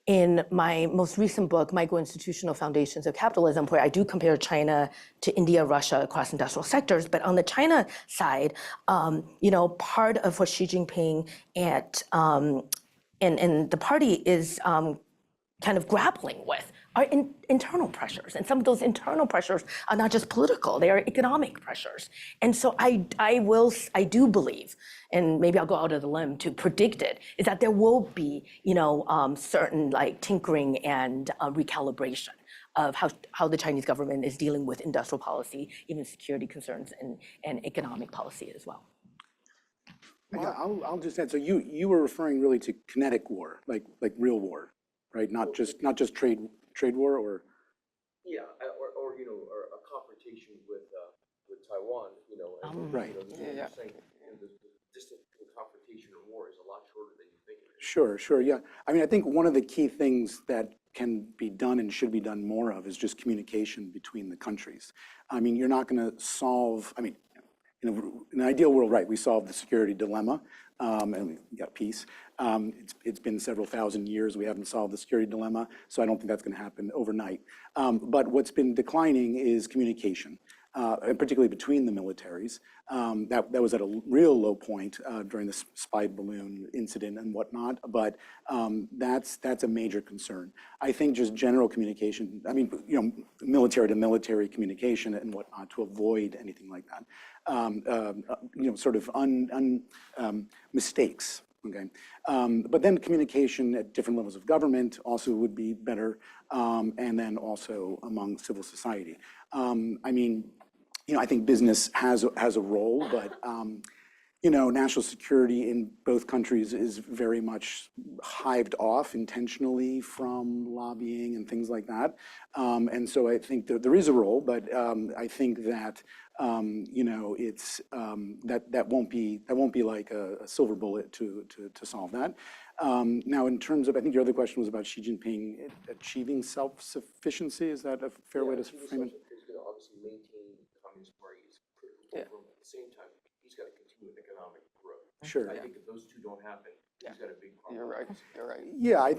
Speaker 1: in my most recent book, Micro-Institutional Foundations of Capitalism, where I do compare China to India, Russia across industrial sectors. But on the China side, part of what Xi Jinping and the party is kind of grappling with are internal pressures. And some of those internal pressures are not just political, they are economic pressures. And so I do believe, and maybe I'll go out of the limb to predict it, is that there will be, certain like tinkering and recalibration of how the Chinese government is dealing with industrial policy, even security concerns and economic policy as well.
Speaker 4: Yeah, I'll just add. So you were referring really to kinetic war, like real war, right? Not just trade war or.
Speaker 5: Yeah, or a confrontation with Taiwan, and,
Speaker 4: Right.
Speaker 5: saying the distance between confrontation and war is a lot shorter than you think it is.
Speaker 4: Sure, yeah. I mean, I think one of the key things that can be done and should be done more of is just communication between the countries. I mean, you're not going to solve. I mean, in an ideal world, right, we solved the security dilemma, and we got peace. It's been several thousand years. We haven't solved the security dilemma, so I don't think that's going to happen overnight. But what's been declining is communication, and particularly between the militaries. That was at a real low point during the spy balloon incident and whatnot. But that's a major concern. I think just general communication. I mean, military to military communication and whatnot to avoid anything like that. Sort of mistakes. Okay, but then communication at different levels of government also would be better, and then also among civil society. I mean, I think business has a role, but national security in both countries is very much hived off intentionally from lobbying and things like that. And so I think there is a role, but I think that it's that won't be like a silver bullet to solve that. Now, in terms of, I think your other question was about Xi Jinping achieving self-sufficiency. Is that a fair way to frame it?
Speaker 5: He's going to obviously maintain the Communist Party's critical role. At the same time, he's got to continue economic growth.
Speaker 4: Sure.
Speaker 5: I think if those two don't happen, he's got a big problem.
Speaker 2: You're right.
Speaker 4: Yeah,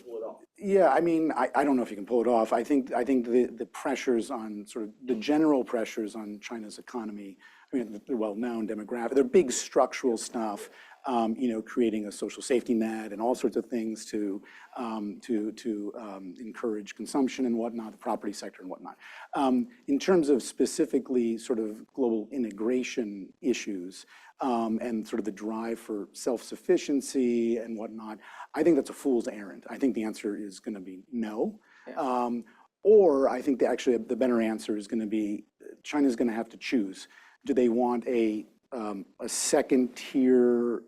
Speaker 5: Pull it off.
Speaker 4: yeah. I mean, I don't know if you can pull it off. I think the pressures on sort of the general pressures on China's economy. I mean, they're well known demographic. They're big structural stuff. Creating a social safety net and all sorts of things to encourage consumption and whatnot, the property sector and whatnot. In terms of specifically sort of global integration issues and sort of the drive for self-sufficiency and whatnot, I think that's a fool's errand. I think the answer is going to be no. Or I think actually the better answer is going to be China's going to have to choose. Do they want a second tier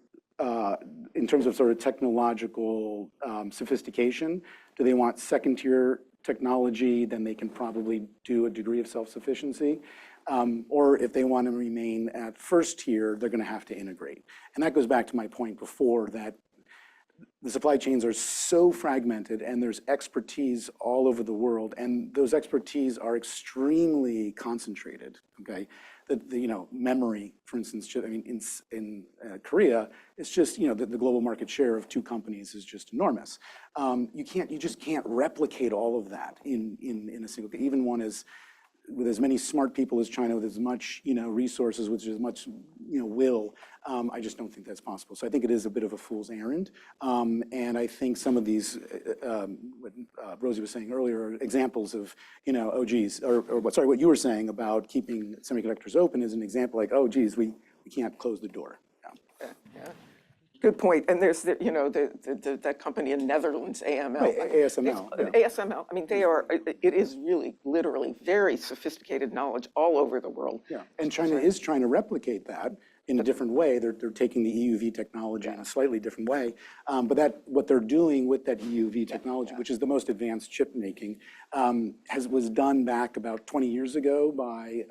Speaker 4: in terms of sort of technological sophistication? Do they want second tier technology? Then they can probably do a degree of self-sufficiency. Or if they want to remain at first tier, they're going to have to integrate. And that goes back to my point before that the supply chains are so fragmented and there's expertise all over the world, and those expertise are extremely concentrated. Okay, the memory, for instance, I mean, in Korea, it's just the global market share of 2 companies is just enormous. You just can't replicate all of that in a single. Even one is with as many smart people as China, with as much resources, with as much will. I just don't think that's possible. So I think it is a bit of a fool's errand. And I think some of these, what Rosie was saying earlier, are examples of oh geez, or what you were saying about keeping semiconductors open is an example like, oh geez, we can't close the door.
Speaker 2: Yeah. Good point. And there's that company in Netherlands, AML.
Speaker 4: Right, ASML.
Speaker 2: Yeah. ASML. I mean, it is really, literally very sophisticated knowledge all over the world.
Speaker 4: Yeah, and China is trying to replicate that in a different way. They're taking the EUV technology in a slightly different way. But what they're doing with that EUV technology, which is the most advanced chip making, was done back about 20 years ago by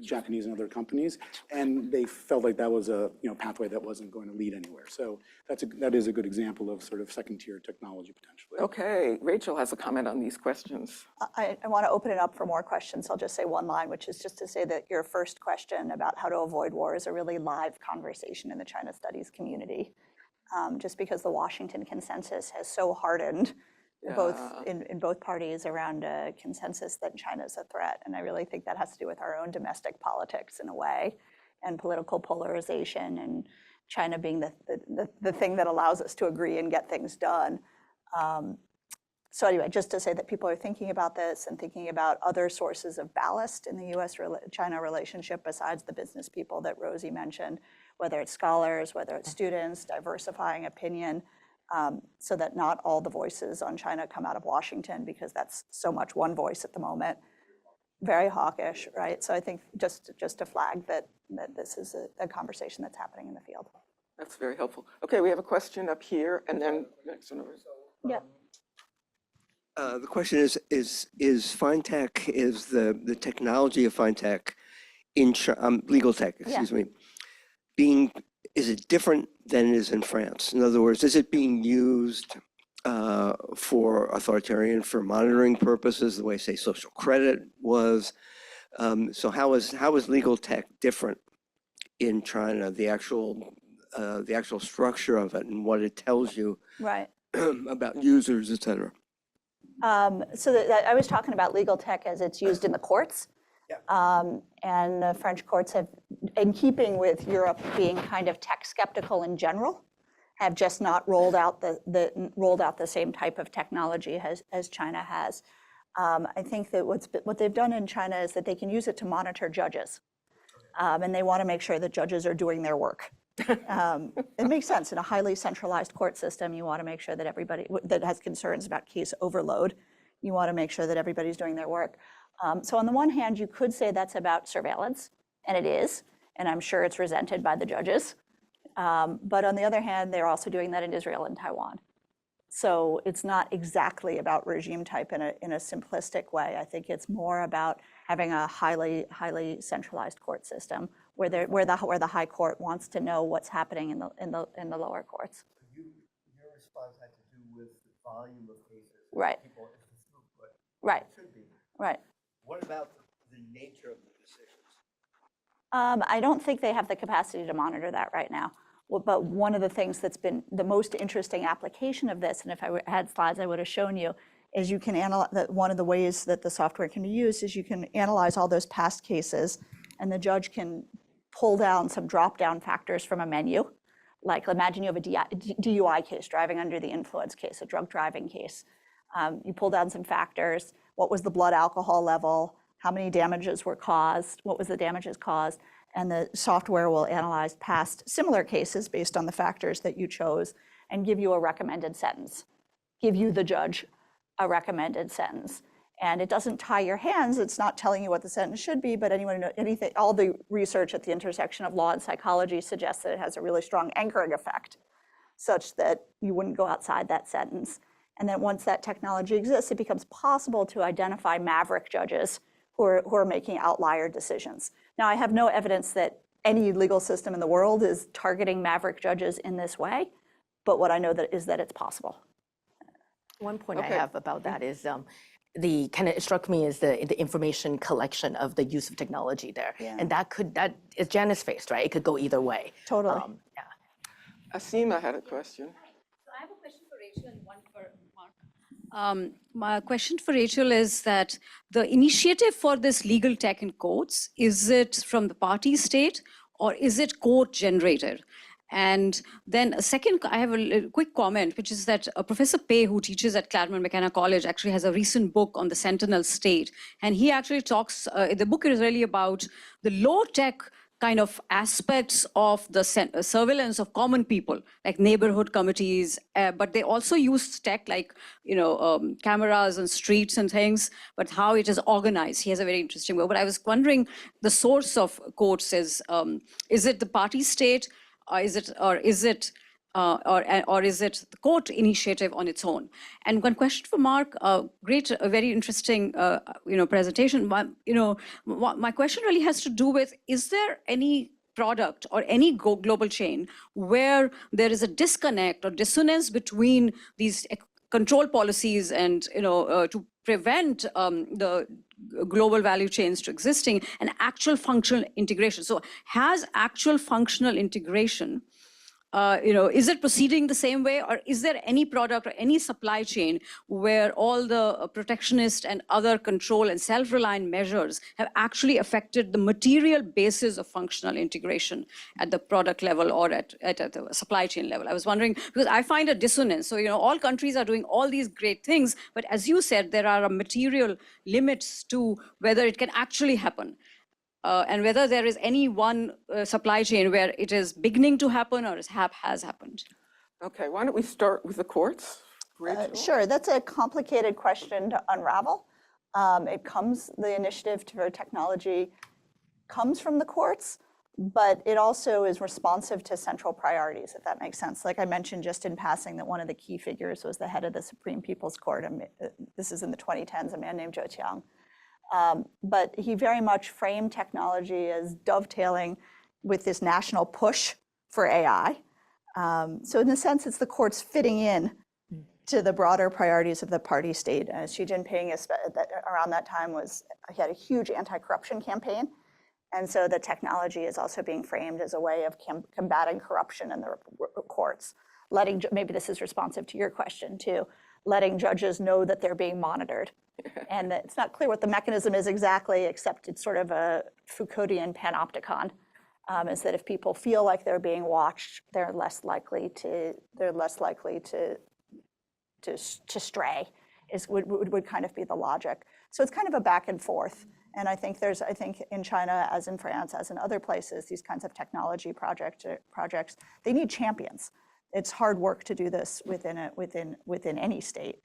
Speaker 4: Japanese and other companies, and they felt like that was a pathway that wasn't going to lead anywhere. So that is a good example of sort of second tier technology potentially.
Speaker 2: Okay, Rachel has a comment on these questions.
Speaker 3: I want to open it up for more questions. I'll just say one line, which is just to say that your first question about how to avoid war is a really live conversation in the China studies community, just because the Washington consensus has so hardened in both parties around a consensus that China is a threat. And I really think that has to do with our own domestic politics in a way, and political polarization, and China being the thing that allows us to agree and get things done. So anyway, just to say that people are thinking about this and thinking about other sources of ballast in the US-China relationship besides the business people that Rosie mentioned, whether it's scholars, whether it's students, diversifying opinion, so that not all the voices on China come out of Washington, because that's so much one voice at the moment. Very hawkish, right? So I think just to flag that this is a conversation that's happening in the field.
Speaker 2: That's very helpful. Okay, we have a question up here, and then next one over.
Speaker 3: Yeah.
Speaker 6: The question is fintech, is the technology of fintech in legal tech, excuse me, is it different than it is in France? In other words, is it being used for authoritarian, for monitoring purposes, the way, say, social credit was? So how is legal tech different in China, the actual structure of it and what it tells you
Speaker 3: Right.
Speaker 6: about users, et cetera?
Speaker 3: I was talking about legal tech as it's used in the courts. And the French courts have, in keeping with Europe being kind of tech skeptical in general, have just not rolled out the same type of technology as China has. I think that what they've done in China is that they can use it to monitor judges. And they want to make sure that judges are doing their work. It makes sense. In a highly centralized court system, you want to make sure that everybody that has concerns about case overload, you want to make sure that everybody's doing their work. So on the one hand, you could say that's about surveillance, and it is, and I'm sure it's resented by the judges. But on the other hand, they're also doing that in Israel and Taiwan. So it's not exactly about regime type in a simplistic way. I think it's more about having a highly centralized court system where the high court wants to know what's happening in the lower courts.
Speaker 7: Your response had to do with the volume of cases.
Speaker 3: Right.
Speaker 7: People, it's the throughput.
Speaker 3: Right.
Speaker 7: It should be.
Speaker 3: Right.
Speaker 7: What about the nature of the decisions?
Speaker 3: I don't think they have the capacity to monitor that right now. But one of the things that's been the most interesting application of this, and if I had slides, I would have shown you, is you can analyze that. One of the ways that the software can be used is you can analyze all those past cases, and the judge can pull down some drop-down factors from a menu. Like imagine you have a DUI case, driving under the influence case, a drug driving case. You pull down some factors. What was the blood alcohol level? How many damages were caused? What was the damages caused? And the software will analyze past similar cases based on the factors that you chose and give you a recommended sentence, give you, the judge, a recommended sentence. And it doesn't tie your hands. It's not telling you what the sentence should be, but all the research at the intersection of law and psychology suggests that it has a really strong anchoring effect, such that you wouldn't go outside that sentence. And then once that technology exists, it becomes possible to identify maverick judges who are making outlier decisions. Now, I have no evidence that any legal system in the world is targeting maverick judges in this way, but what I know is that it's possible.
Speaker 1: One point I have about that is the kind of struck me is the information collection of the use of technology there, and that is Janice faced, right? It could go either way.
Speaker 3: Totally.
Speaker 2: Asima had a question.
Speaker 8: So I have a question for Rachel and one for Mark. My question for Rachel is that the initiative for this legal tech in courts, is it from the party state or is it court generated? And then a second, I have a quick comment, which is that Professor Pei, who teaches at Claremont McKenna College, actually has a recent book on the Sentinel state. And he actually talks, the book is really about the low-tech kind of aspects of the surveillance of common people, like neighborhood committees, but they also use tech like, cameras on streets and things, but how it is organized. He has a very interesting book. But I was wondering, the source of courts is it the party state, or is it the court initiative on its own? And one question for Mark, great, a very interesting, presentation. My question really has to do with, is there any product or any global chain where there is a disconnect or dissonance between these control policies and, to prevent the global value chains to existing and actual functional integration? So has actual functional integration is it proceeding the same way, or is there any product or any supply chain where all the protectionist and other control and self-reliant measures have actually affected the material basis of functional integration at the product level or at the supply chain level? I was wondering, because I find a dissonance. So, all countries are doing all these great things, but as you said, there are material limits to whether it can actually happen. And whether there is any one supply chain where it is beginning to happen or has happened.
Speaker 2: Okay, why don't we start with the courts? Rachel?
Speaker 3: Sure, that's a complicated question to unravel. The initiative for technology comes from the courts, but it also is responsive to central priorities, if that makes sense. Like I mentioned just in passing that one of the key figures was the head of the Supreme People's Court. This is in the 2010s, a man named Zhou Qiang. But he very much framed technology as dovetailing with this national push for AI. So in a sense, it's the courts fitting in to the broader priorities of the party state. Xi Jinping, around that time, he had a huge anti-corruption campaign. And so the technology is also being framed as a way of combating corruption in the courts. Maybe this is responsive to your question too, letting judges know that they're being monitored. And it's not clear what the mechanism is exactly, except it's sort of a Foucauldian panopticon, is that if people feel like they're being watched, they're less likely to stray, would kind of be the logic. So it's kind of a back and forth. And I think in China, as in France, as in other places, these kinds of technology projects, they need champions. It's hard work to do this within any state.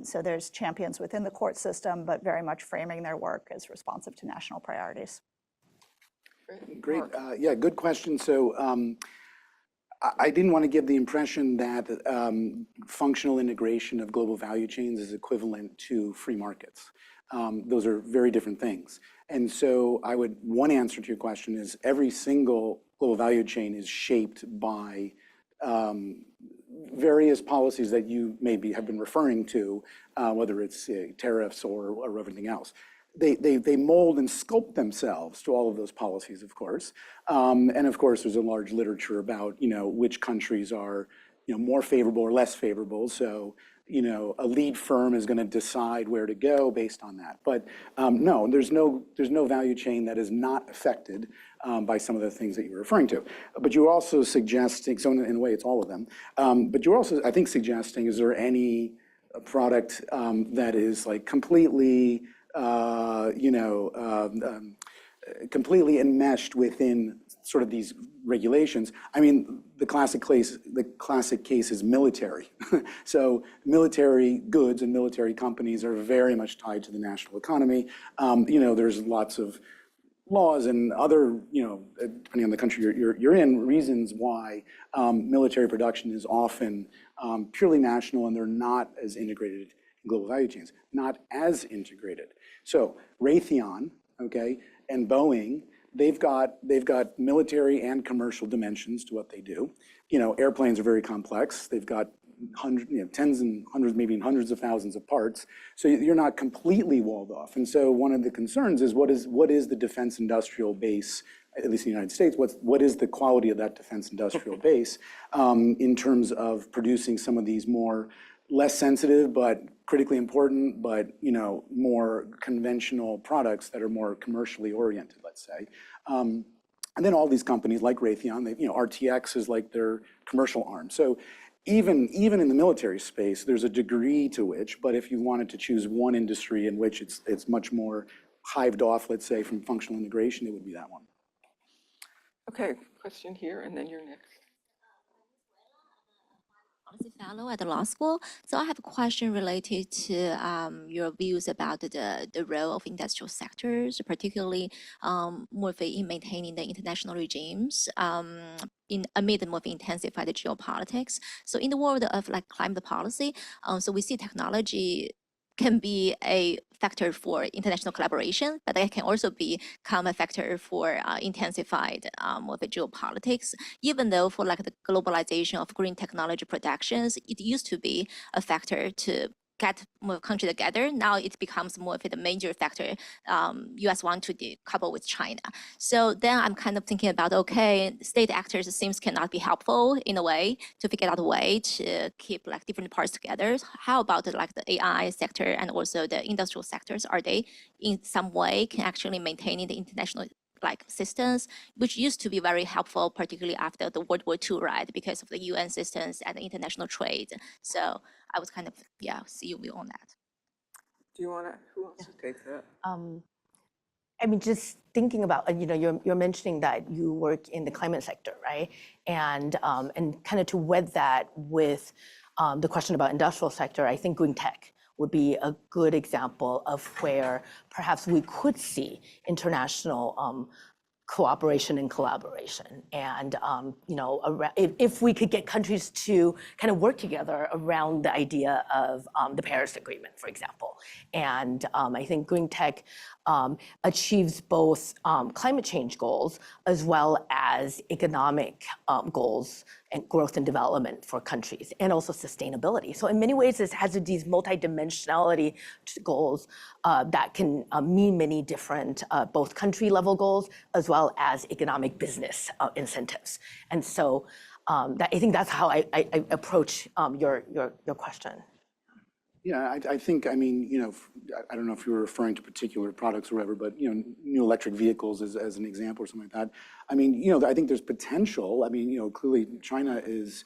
Speaker 3: So there's champions within the court system, but very much framing their work as responsive to national priorities.
Speaker 4: Great. Yeah, good question. So I didn't want to give the impression that functional integration of global value chains is equivalent to free markets. Those are very different things. And so one answer to your question is every single global value chain is shaped by various policies that you maybe have been referring to, whether it's tariffs or everything else. They mold and sculpt themselves to all of those policies, of course. And of course, there's a large literature about which countries are more favorable or less favorable. So a lead firm is going to decide where to go based on that. But no, there's no value chain that is not affected by some of the things that you're referring to. But you're also suggesting, so in a way, it's all of them. But you're also, I think, suggesting, is there any product that is like completely, completely enmeshed within sort of these regulations? I mean, the classic case is military. So military goods and military companies are very much tied to the national economy. There's lots of laws and other, depending on the country you're in, reasons why military production is often purely national and they're not as integrated in global value chains, not as integrated. So Raytheon, okay, and Boeing, they've got military and commercial dimensions to what they do. Airplanes are very complex. They've got tens and hundreds, maybe hundreds of thousands of parts. So you're not completely walled off. And so one of the concerns is what is the defense industrial base, at least in the United States, what is the quality of that defense industrial base in terms of producing some of these less sensitive but critically important, but more conventional products that are more commercially oriented, let's say. And then all these companies like Raytheon, RTX is like their commercial arm. So even in the military space, there's a degree to which, but if you wanted to choose one industry in which it's much more hived off, let's say, from functional integration, it would be that one.
Speaker 2: Okay, question here, and then you're next.
Speaker 9: Fellow at the law school. So I have a question related to your views about the role of industrial sectors, particularly more in maintaining the international regimes amid the more intensified geopolitics. So in the world of climate policy, so we see technology can be a factor for international collaboration, but it can also become a factor for intensified of the geopolitics. Even though for the globalization of green technology productions, it used to be a factor to get more countries together. Now it becomes more of a major factor. US want to couple with China. So then I'm kind of thinking about, okay, state actors seems cannot be helpful in a way to figure out a way to keep like different parts together. How about like the AI sector and also the industrial sectors? Are they in some way can actually maintaining the international like systems, which used to be very helpful, particularly after the World War II, right? Because of the UN systems and the international trade. So I was kind of, see your view on that.
Speaker 2: Do you want to, who wants to take that?
Speaker 1: I mean, just thinking about, you're mentioning that you work in the climate sector, right? And kind of to wed that with the question about industrial sector, I think green tech would be a good example of where perhaps we could see international cooperation and collaboration. And if we could get countries to kind of work together around the idea of the Paris Agreement, for example. And I think green tech achieves both climate change goals as well as economic goals and growth and development for countries, and also sustainability. So in many ways, this has these multidimensionality goals that can mean many different both country level goals as well as economic business incentives. And so I think that's how I approach your question.
Speaker 4: Yeah, I think, I mean, I don't know if you were referring to particular products or whatever, but, new electric vehicles as an example or something like that. I mean, I think there's potential. I mean, clearly China is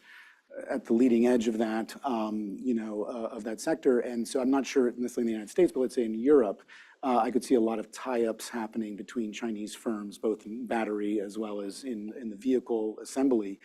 Speaker 4: at the leading edge of that, of that sector. And so I'm not sure necessarily in the United States, but let's say in Europe, I could see a lot of tie-ups happening between Chinese firms, both in battery as well as in the vehicle assembly,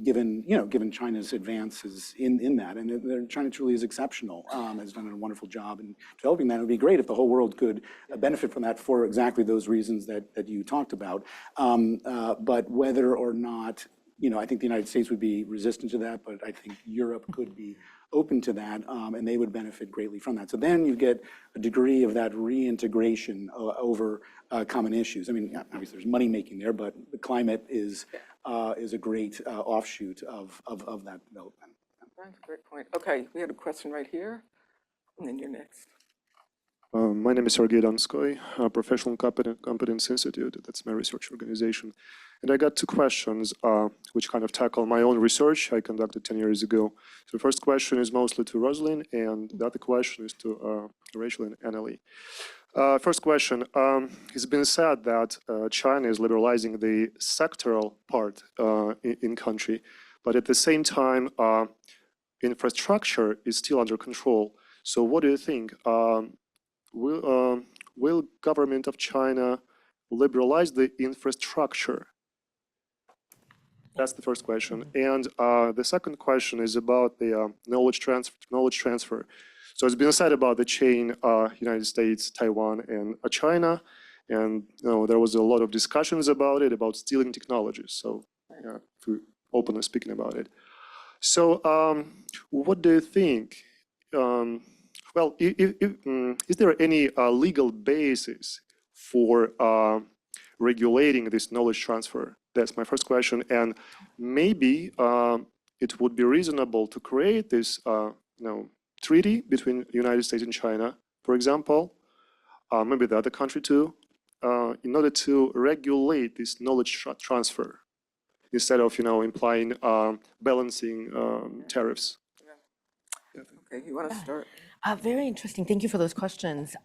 Speaker 4: given China's advances in that. And China truly is exceptional, has done a wonderful job in developing that. It would be great if the whole world could benefit from that for exactly those reasons that you talked about. But whether or not, I think the United States would be resistant to that, but I think Europe could be open to that, and they would benefit greatly from that. So then you get a degree of that reintegration over common issues. I mean, obviously there's money making there, but the climate is a great offshoot of that development.
Speaker 2: That's a great point. Okay, we had a question right here, and then you're next.
Speaker 10: My name is Sergey Donskoy, Professional Competence Institute. That's my research organization. And I got two questions which kind of tackle my own research I conducted 10 years ago. So the first question is mostly to Roselyn, and the other question is to Rachel and AnnaLee. First question, it's been said that China is liberalizing the sectoral part in country, but at the same time, infrastructure is still under control. So what do you think? Will government of China liberalize the infrastructure? That's the first question. And the second question is about the knowledge transfer. So it's been said about the chain United States, Taiwan, and China. And there was a lot of discussions about it, about stealing technologies. So to openly speaking about it. So what do you think? Well, is there any legal basis for regulating this knowledge transfer? That's my first question. And maybe it would be reasonable to create this treaty between the United States and China, for example, maybe the other country too, in order to regulate this knowledge transfer instead of implying balancing tariffs.
Speaker 2: Okay, you want to start?
Speaker 1: Very interesting. Thank you for those questions.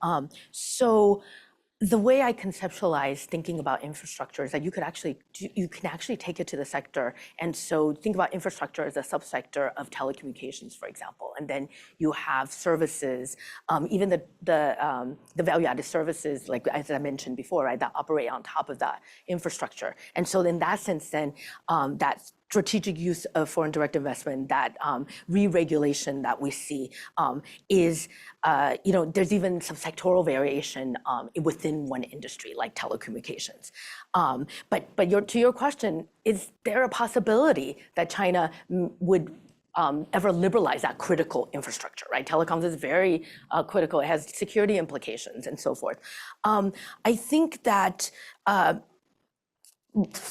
Speaker 1: So the way I conceptualize thinking about infrastructure is that you can actually take it to the sector. And so think about infrastructure as a subsector of telecommunications, for example. And then you have services, even the value-added services, like as I mentioned before, right, that operate on top of that infrastructure. And so in that sense, then that's strategic use of foreign direct investment, that re-regulation that we see is, there's even some sectoral variation within one industry, like telecommunications. But to your question, is there a possibility that China would ever liberalize that critical infrastructure, right? Telecoms is very critical. It has security implications and so forth. I think that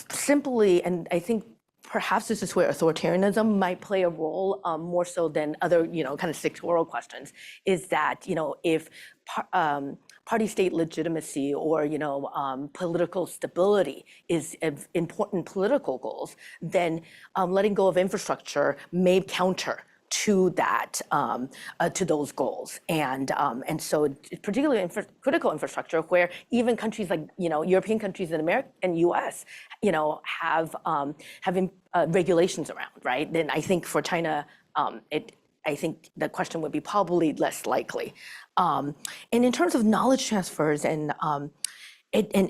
Speaker 1: simply, and I think perhaps this is where authoritarianism might play a role more so than other, kind of sectoral questions, is that, if party state legitimacy or, political stability is important political goals, then letting go of infrastructure may counter to that, to those goals. And so particularly critical infrastructure, where even countries like, European countries in America and US, have regulations around, right? Then I think for China, I think the question would be probably less likely. And in terms of knowledge transfers and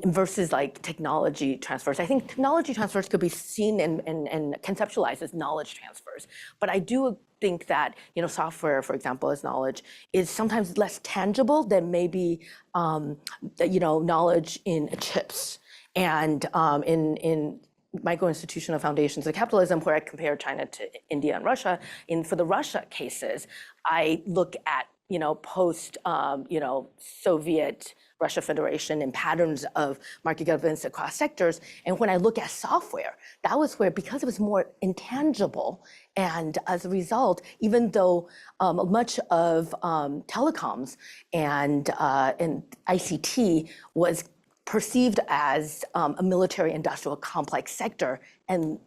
Speaker 1: versus like technology transfers, I think technology transfers could be seen and conceptualized as knowledge transfers. But I do think that, software, for example, as knowledge, is sometimes less tangible than maybe, knowledge in chips. And in micro-institutional foundations of capitalism, where I compare China to India and Russia, for the Russia cases, I look at, post, Soviet Russia Federation and patterns of market governance across sectors. And when I look at software, that was where, because it was more intangible, and as a result, even though much of telecoms and ICT was perceived as a military industrial complex sector, and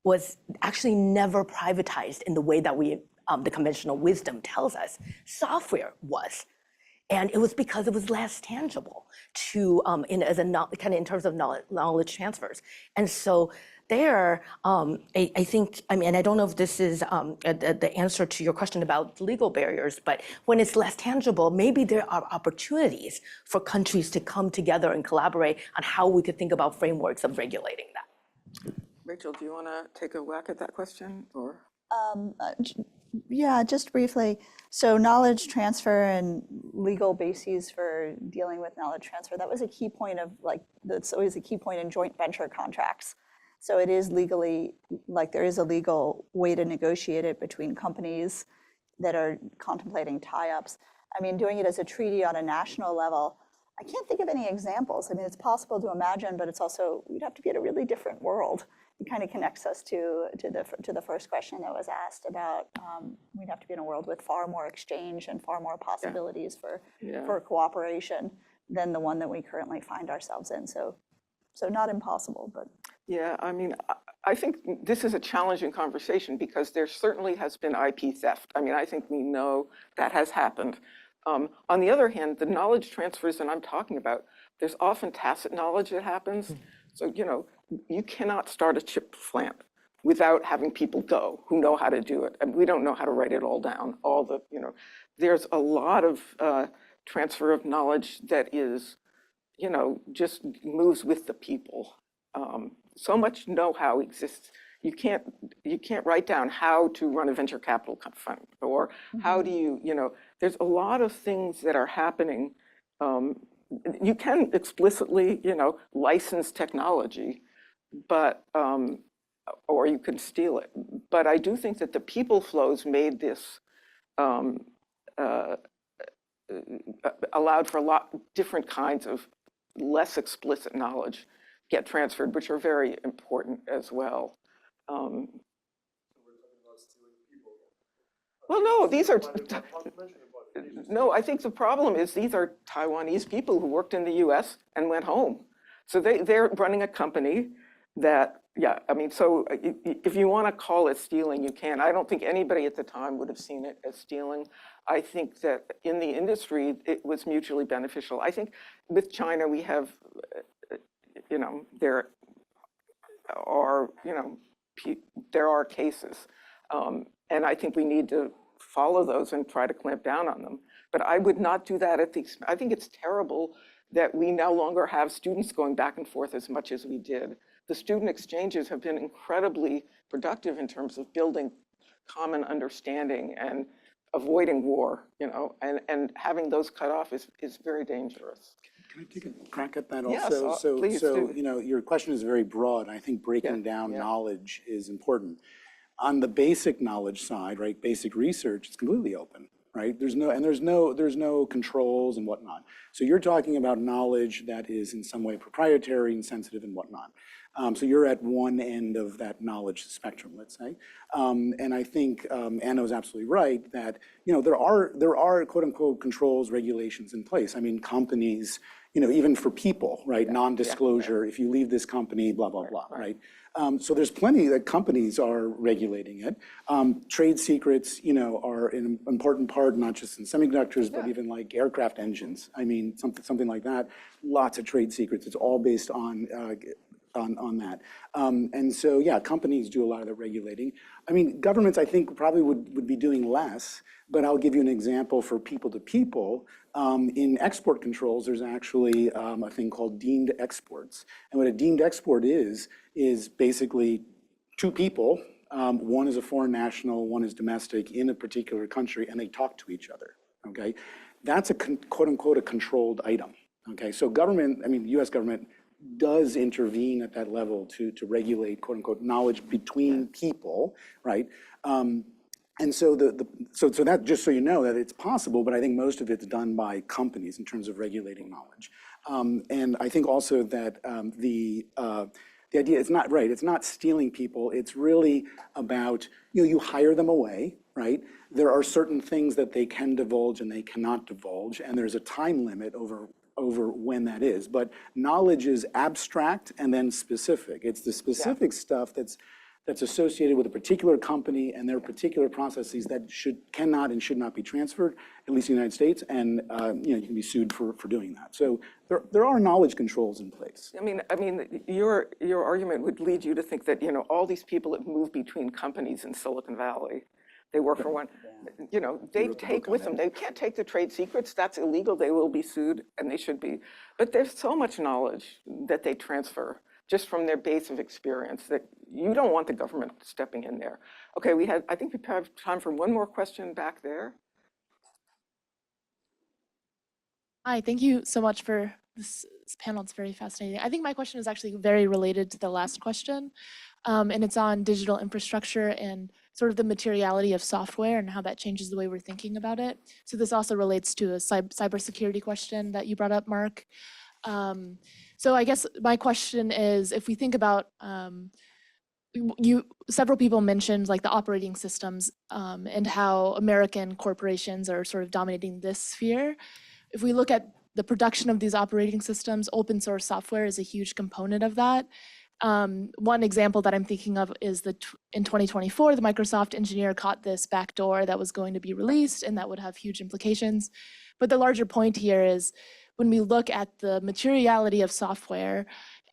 Speaker 1: was actually never privatized in the way that the conventional wisdom tells us, software was. And it was because it was less tangible in terms of knowledge transfers. And so there, I think, I don't know if this is the answer to your question about legal barriers, but when it's less tangible, maybe there are opportunities for countries to come together and collaborate on how we could think about frameworks of regulating that.
Speaker 2: Rachel, do you want to take a whack at that question, or?
Speaker 3: Yeah, just briefly. So knowledge transfer and legal bases for dealing with knowledge transfer, that was a key point of that's always a key point in joint venture contracts. So it is legally, there is a legal way to negotiate it between companies that are contemplating tie-ups. Doing it as a treaty on a national level, I can't think of any examples. It's possible to imagine, but it's also, we'd have to be in a really different world. It kind of connects us to the first question that was asked about, we'd have to be in a world with far more exchange and far more possibilities for cooperation than the one that we currently find ourselves in. So not impossible, but.
Speaker 2: Yeah, I think this is a challenging conversation because there certainly has been IP theft. I think we know that has happened. On the other hand, the knowledge transfers that I'm talking about, there's often tacit knowledge that happens. So, you cannot start a chip plant without having people go who know how to do it. And we don't know how to write it all down. There's a lot of transfer of knowledge that is, just moves with the people. So much know-how exists. You can't write down how to run a venture capital fund, or how do you, there's a lot of things that are happening. You can explicitly, license technology, but, or you can steal it. But I do think that the people flows made this, allowed for a lot different kinds of less explicit knowledge get transferred, which are very important as well. Well, no, these are, no, I think the problem is these are Taiwanese people who worked in the US and went home. So they're running a company that, so if you want to call it stealing, you can. I don't think anybody at the time would have seen it as stealing. I think that in the industry, it was mutually beneficial. I think with China, we have, there are cases. And I think we need to follow those and try to clamp down on them. But I would not do that I think it's terrible that we no longer have students going back and forth as much as we did. The student exchanges have been incredibly productive in terms of building common understanding and avoiding war, and having those cut off is very dangerous.
Speaker 4: Can I take a crack at that
Speaker 2: Yes,
Speaker 4: also?
Speaker 2: please do.
Speaker 4: Your question is very broad. I think breaking down knowledge is important. On the basic knowledge side, right, basic research, it's completely open, right? There's no controls and whatnot. So you're talking about knowledge that is in some way proprietary and sensitive and whatnot. So you're at one end of that knowledge spectrum, let's say. And I think Anna is absolutely right that there are quote unquote controls, regulations in place. I mean, companies, even for people, right? Non-disclosure. If you leave this company, blah blah blah, right? So there's plenty that companies are regulating it. Trade secrets, are an important part, not just in semiconductors, but even like aircraft engines. I mean, something like that. Lots of trade secrets. It's all based on that. And so, yeah, companies do a lot of the regulating. I mean, governments, I think, probably would be doing less, but I'll give you an example for people to people. In export controls, there's actually a thing called deemed exports. And what a deemed export is basically two people, one is a foreign national, one is domestic in a particular country, and they talk to each other, okay? That's a quote unquote a controlled item, okay? So government, I mean, the US government does intervene at that level to regulate quote unquote knowledge between people, right? And so so that, just so you know, that it's possible, but I think most of it's done by companies in terms of regulating knowledge. And I think also that the idea is not right. It's not stealing people. It's really about, you hire them away, right? There are certain things that they can divulge and they cannot divulge, and there's a time limit over when that is. But knowledge is abstract and then specific. It's the specific stuff that's associated with a particular company and their particular processes that cannot and should not be transferred, at least in the United States, and you can be sued for doing that. So there are knowledge controls in place.
Speaker 2: I mean, your argument would lead you to think that all these people that move between companies in Silicon Valley, they work for one, they take with them. They can't take the trade secrets. That's illegal. They will be sued, and they should be. But there's so much knowledge that they transfer just from their base of experience that you don't want the government stepping in there. Okay, I think we have time for one more question back there.
Speaker 11: Hi, thank you so much for this panel. It's very fascinating. I think my question is actually very related to the last question, and it's on digital infrastructure and sort of the materiality of software and how that changes the way we're thinking about it. So this also relates to a cybersecurity question that you brought up, Mark. So I guess my question is, if we think about, several people mentioned like the operating systems and how American corporations are sort of dominating this sphere. If we look at the production of these operating systems, open source software is a huge component of that. One example that I'm thinking of is that in 2024, the Microsoft engineer caught this backdoor that was going to be released, and that would have huge implications. But the larger point here is when we look at the materiality of software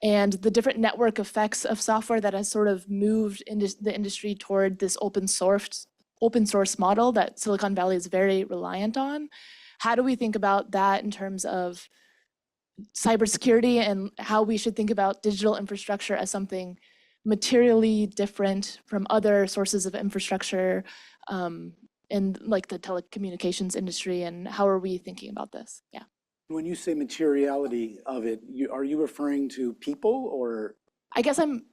Speaker 11: and the different network effects of software that has sort of moved into the industry toward this open source model that Silicon Valley is very reliant on, how do we think about that in terms of cybersecurity and how we should think about digital infrastructure as something materially different from other sources of infrastructure in like the telecommunications industry, and how are we thinking about this? Yeah.
Speaker 4: When you say materiality of it, are you referring to people or?
Speaker 11: I guess I'm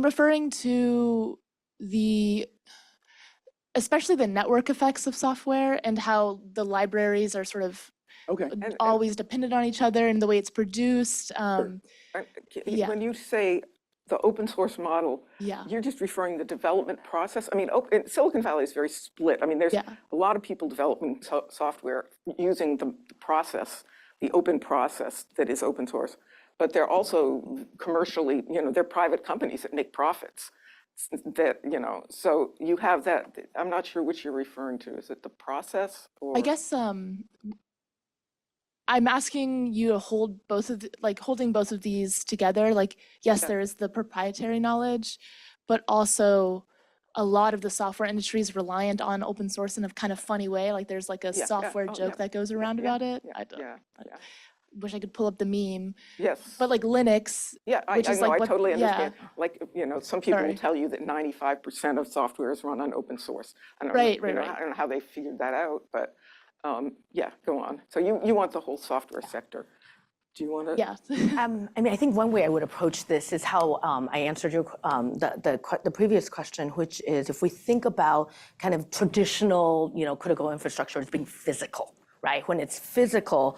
Speaker 11: referring to especially the network effects of software and how the libraries are sort of always dependent on each other and the way it's produced. Yeah.
Speaker 2: When you say the open source model, you're just referring the development process. I mean, Silicon Valley is very split. I mean, there's a lot of people developing software using the process, the open process that is open source. But they're also commercially, they're private companies that make profits. That, so you have that. I'm not sure which you're referring to. Is it the process? Or?
Speaker 11: I guess I'm asking you to hold holding both of these together. Like, yes, there is the proprietary knowledge, but also a lot of the software industry is reliant on open source in a kind of funny way. Like there's like a software joke that goes around about it. I wish I could pull up the meme.
Speaker 2: Yes.
Speaker 11: But like Linux.
Speaker 2: Yeah, I totally understand. Like, some people will tell you that 95% of software is run on open source. I don't know, I don't know how they figured that out, but yeah, go on. So you want the whole software sector. Do you want to?
Speaker 11: Yeah.
Speaker 1: I mean, I think one way I would approach this is how I answered your the previous question, which is if we think about kind of traditional, critical infrastructure as being physical, right? When it's physical,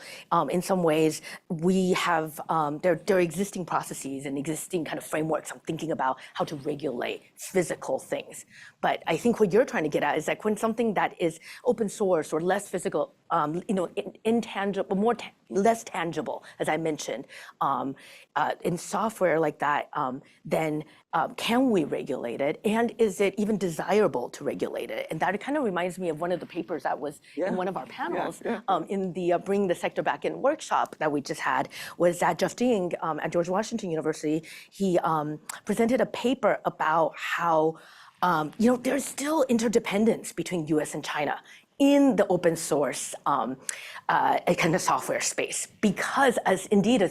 Speaker 1: in some ways, we have, there are existing processes and existing kind of frameworks. I'm thinking about how to regulate physical things. But I think what you're trying to get at is that when something that is open source or less physical, intangible, less tangible, as I mentioned, in software like that, then can we regulate it? And is it even desirable to regulate it? And that kind of reminds me of one of the papers that was in one of our panels in the Bring the Sector Back In workshop that we just had, was that Jeff Ding at George Washington University, he presented a paper about how there's still interdependence between US and China in the open source kind of software space, because as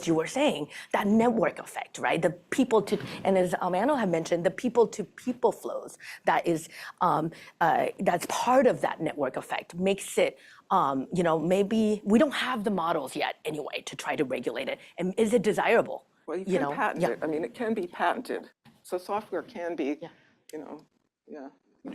Speaker 1: you were saying, that network effect, right? The people to, and as AnnaLee had mentioned, the people to people flows that is, that's part of that network effect makes it, maybe we don't have the models yet anyway to try to regulate it. And is it desirable?
Speaker 2: Well, you can patent it. I mean, it can be patented. So software can be,
Speaker 4: Do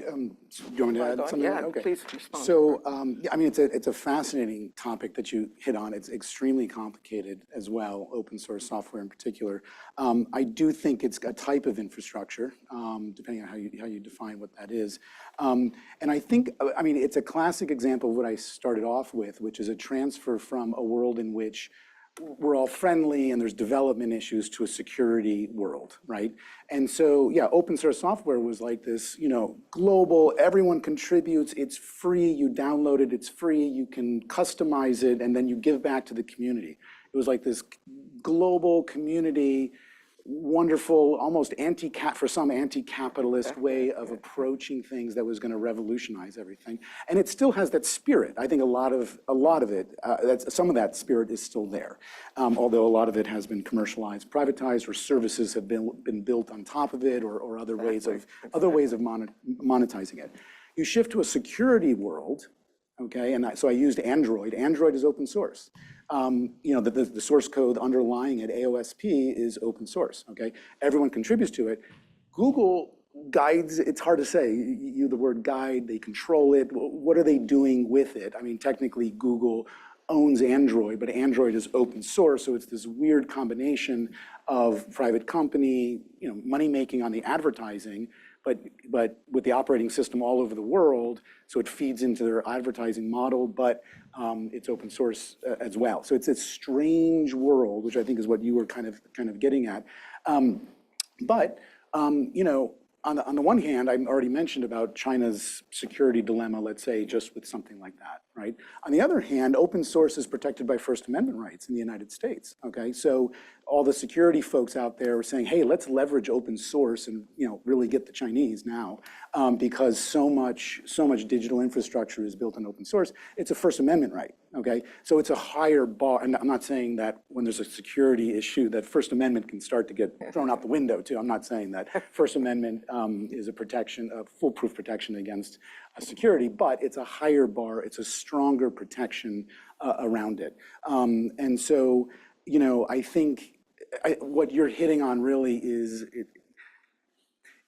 Speaker 4: you want me to add something?
Speaker 2: Yeah,
Speaker 4: Okay.
Speaker 2: please respond.
Speaker 4: So, I mean, it's a fascinating topic that you hit on. It's extremely complicated as well, open source software in particular. I do think it's a type of infrastructure, depending on how you define what that is. And I think, I mean, it's a classic example of what I started off with, which is a transfer from a world in which we're all friendly and there's development issues to a security world, right? And so, yeah, open source software was like this, global, everyone contributes, it's free, you download it, it's free, you can customize it, and then you give back to the community. It was like this global community, wonderful, almost anti-capitalist way of approaching things that was going to revolutionize everything. And it still has that spirit. I think a lot of it, some of that spirit is still there, although a lot of it has been commercialized, privatized, or services have been built on top of it, or other ways of monetizing it. You shift to a security world. Okay, and so I used Android. Android is open source. The source code underlying it, AOSP, is open source. Okay, everyone contributes to it. Google guides. It's hard to say. You the word guide. They control it. What are they doing with it? I mean, technically, Google owns Android, but Android is open source, so it's this weird combination of private company, money making on the advertising, but with the operating system all over the world, so it feeds into their advertising model, but it's open source as well. So it's a strange world, which I think is what you were kind of getting at. On the one hand, I already mentioned about China's security dilemma, let's say, just with something like that, right? On the other hand, open source is protected by First Amendment rights in the United States, okay? So all the security folks out there are saying, hey, let's leverage open source and really get the Chinese now, because so much digital infrastructure is built on open source. It's a First Amendment right, okay? So it's a higher bar, and I'm not saying that when there's a security issue that First Amendment can start to get thrown out the window too. I'm not saying that First Amendment is a protection, a foolproof protection against security, but it's a higher bar, it's a stronger protection around it. And so, I think what you're hitting on really is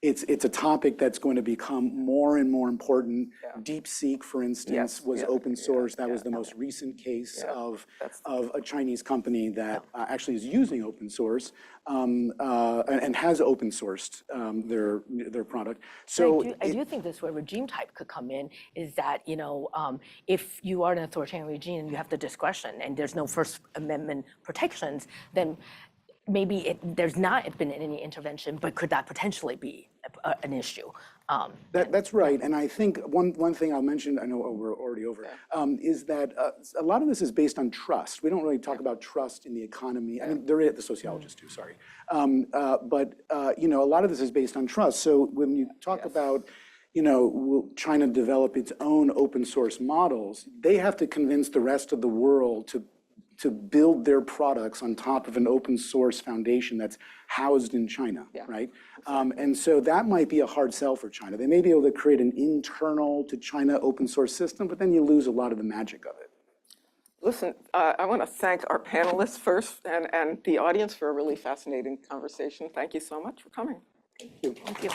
Speaker 4: it's a topic that's going to become more and more important. DeepSeek, for instance, was open source. That was the most recent case of a Chinese company that actually is using open source and has open sourced their product. So
Speaker 1: I do think this where regime type could come in is that, if you are an authoritarian regime and you have the discretion and there's no First Amendment protections, then maybe there's not been any intervention, but could that potentially be an issue?
Speaker 4: That's right, and I think one thing I'll mention, I know we're already over, is that a lot of this is based on trust. We don't really talk about trust in the economy. I mean, the sociologists do, sorry. But a lot of this is based on trust. So when you talk about, will China develop its own open source models, they have to convince the rest of the world to build their products on top of an open source foundation that's housed in China, right? And so that might be a hard sell for China. They may be able to create an internal to China open source system, but then you lose a lot of the magic of it.
Speaker 2: Listen, I want to thank our panelists first and the audience for a really fascinating conversation. Thank you so much for coming.
Speaker 4: Thank you.
Speaker 1: Thank you.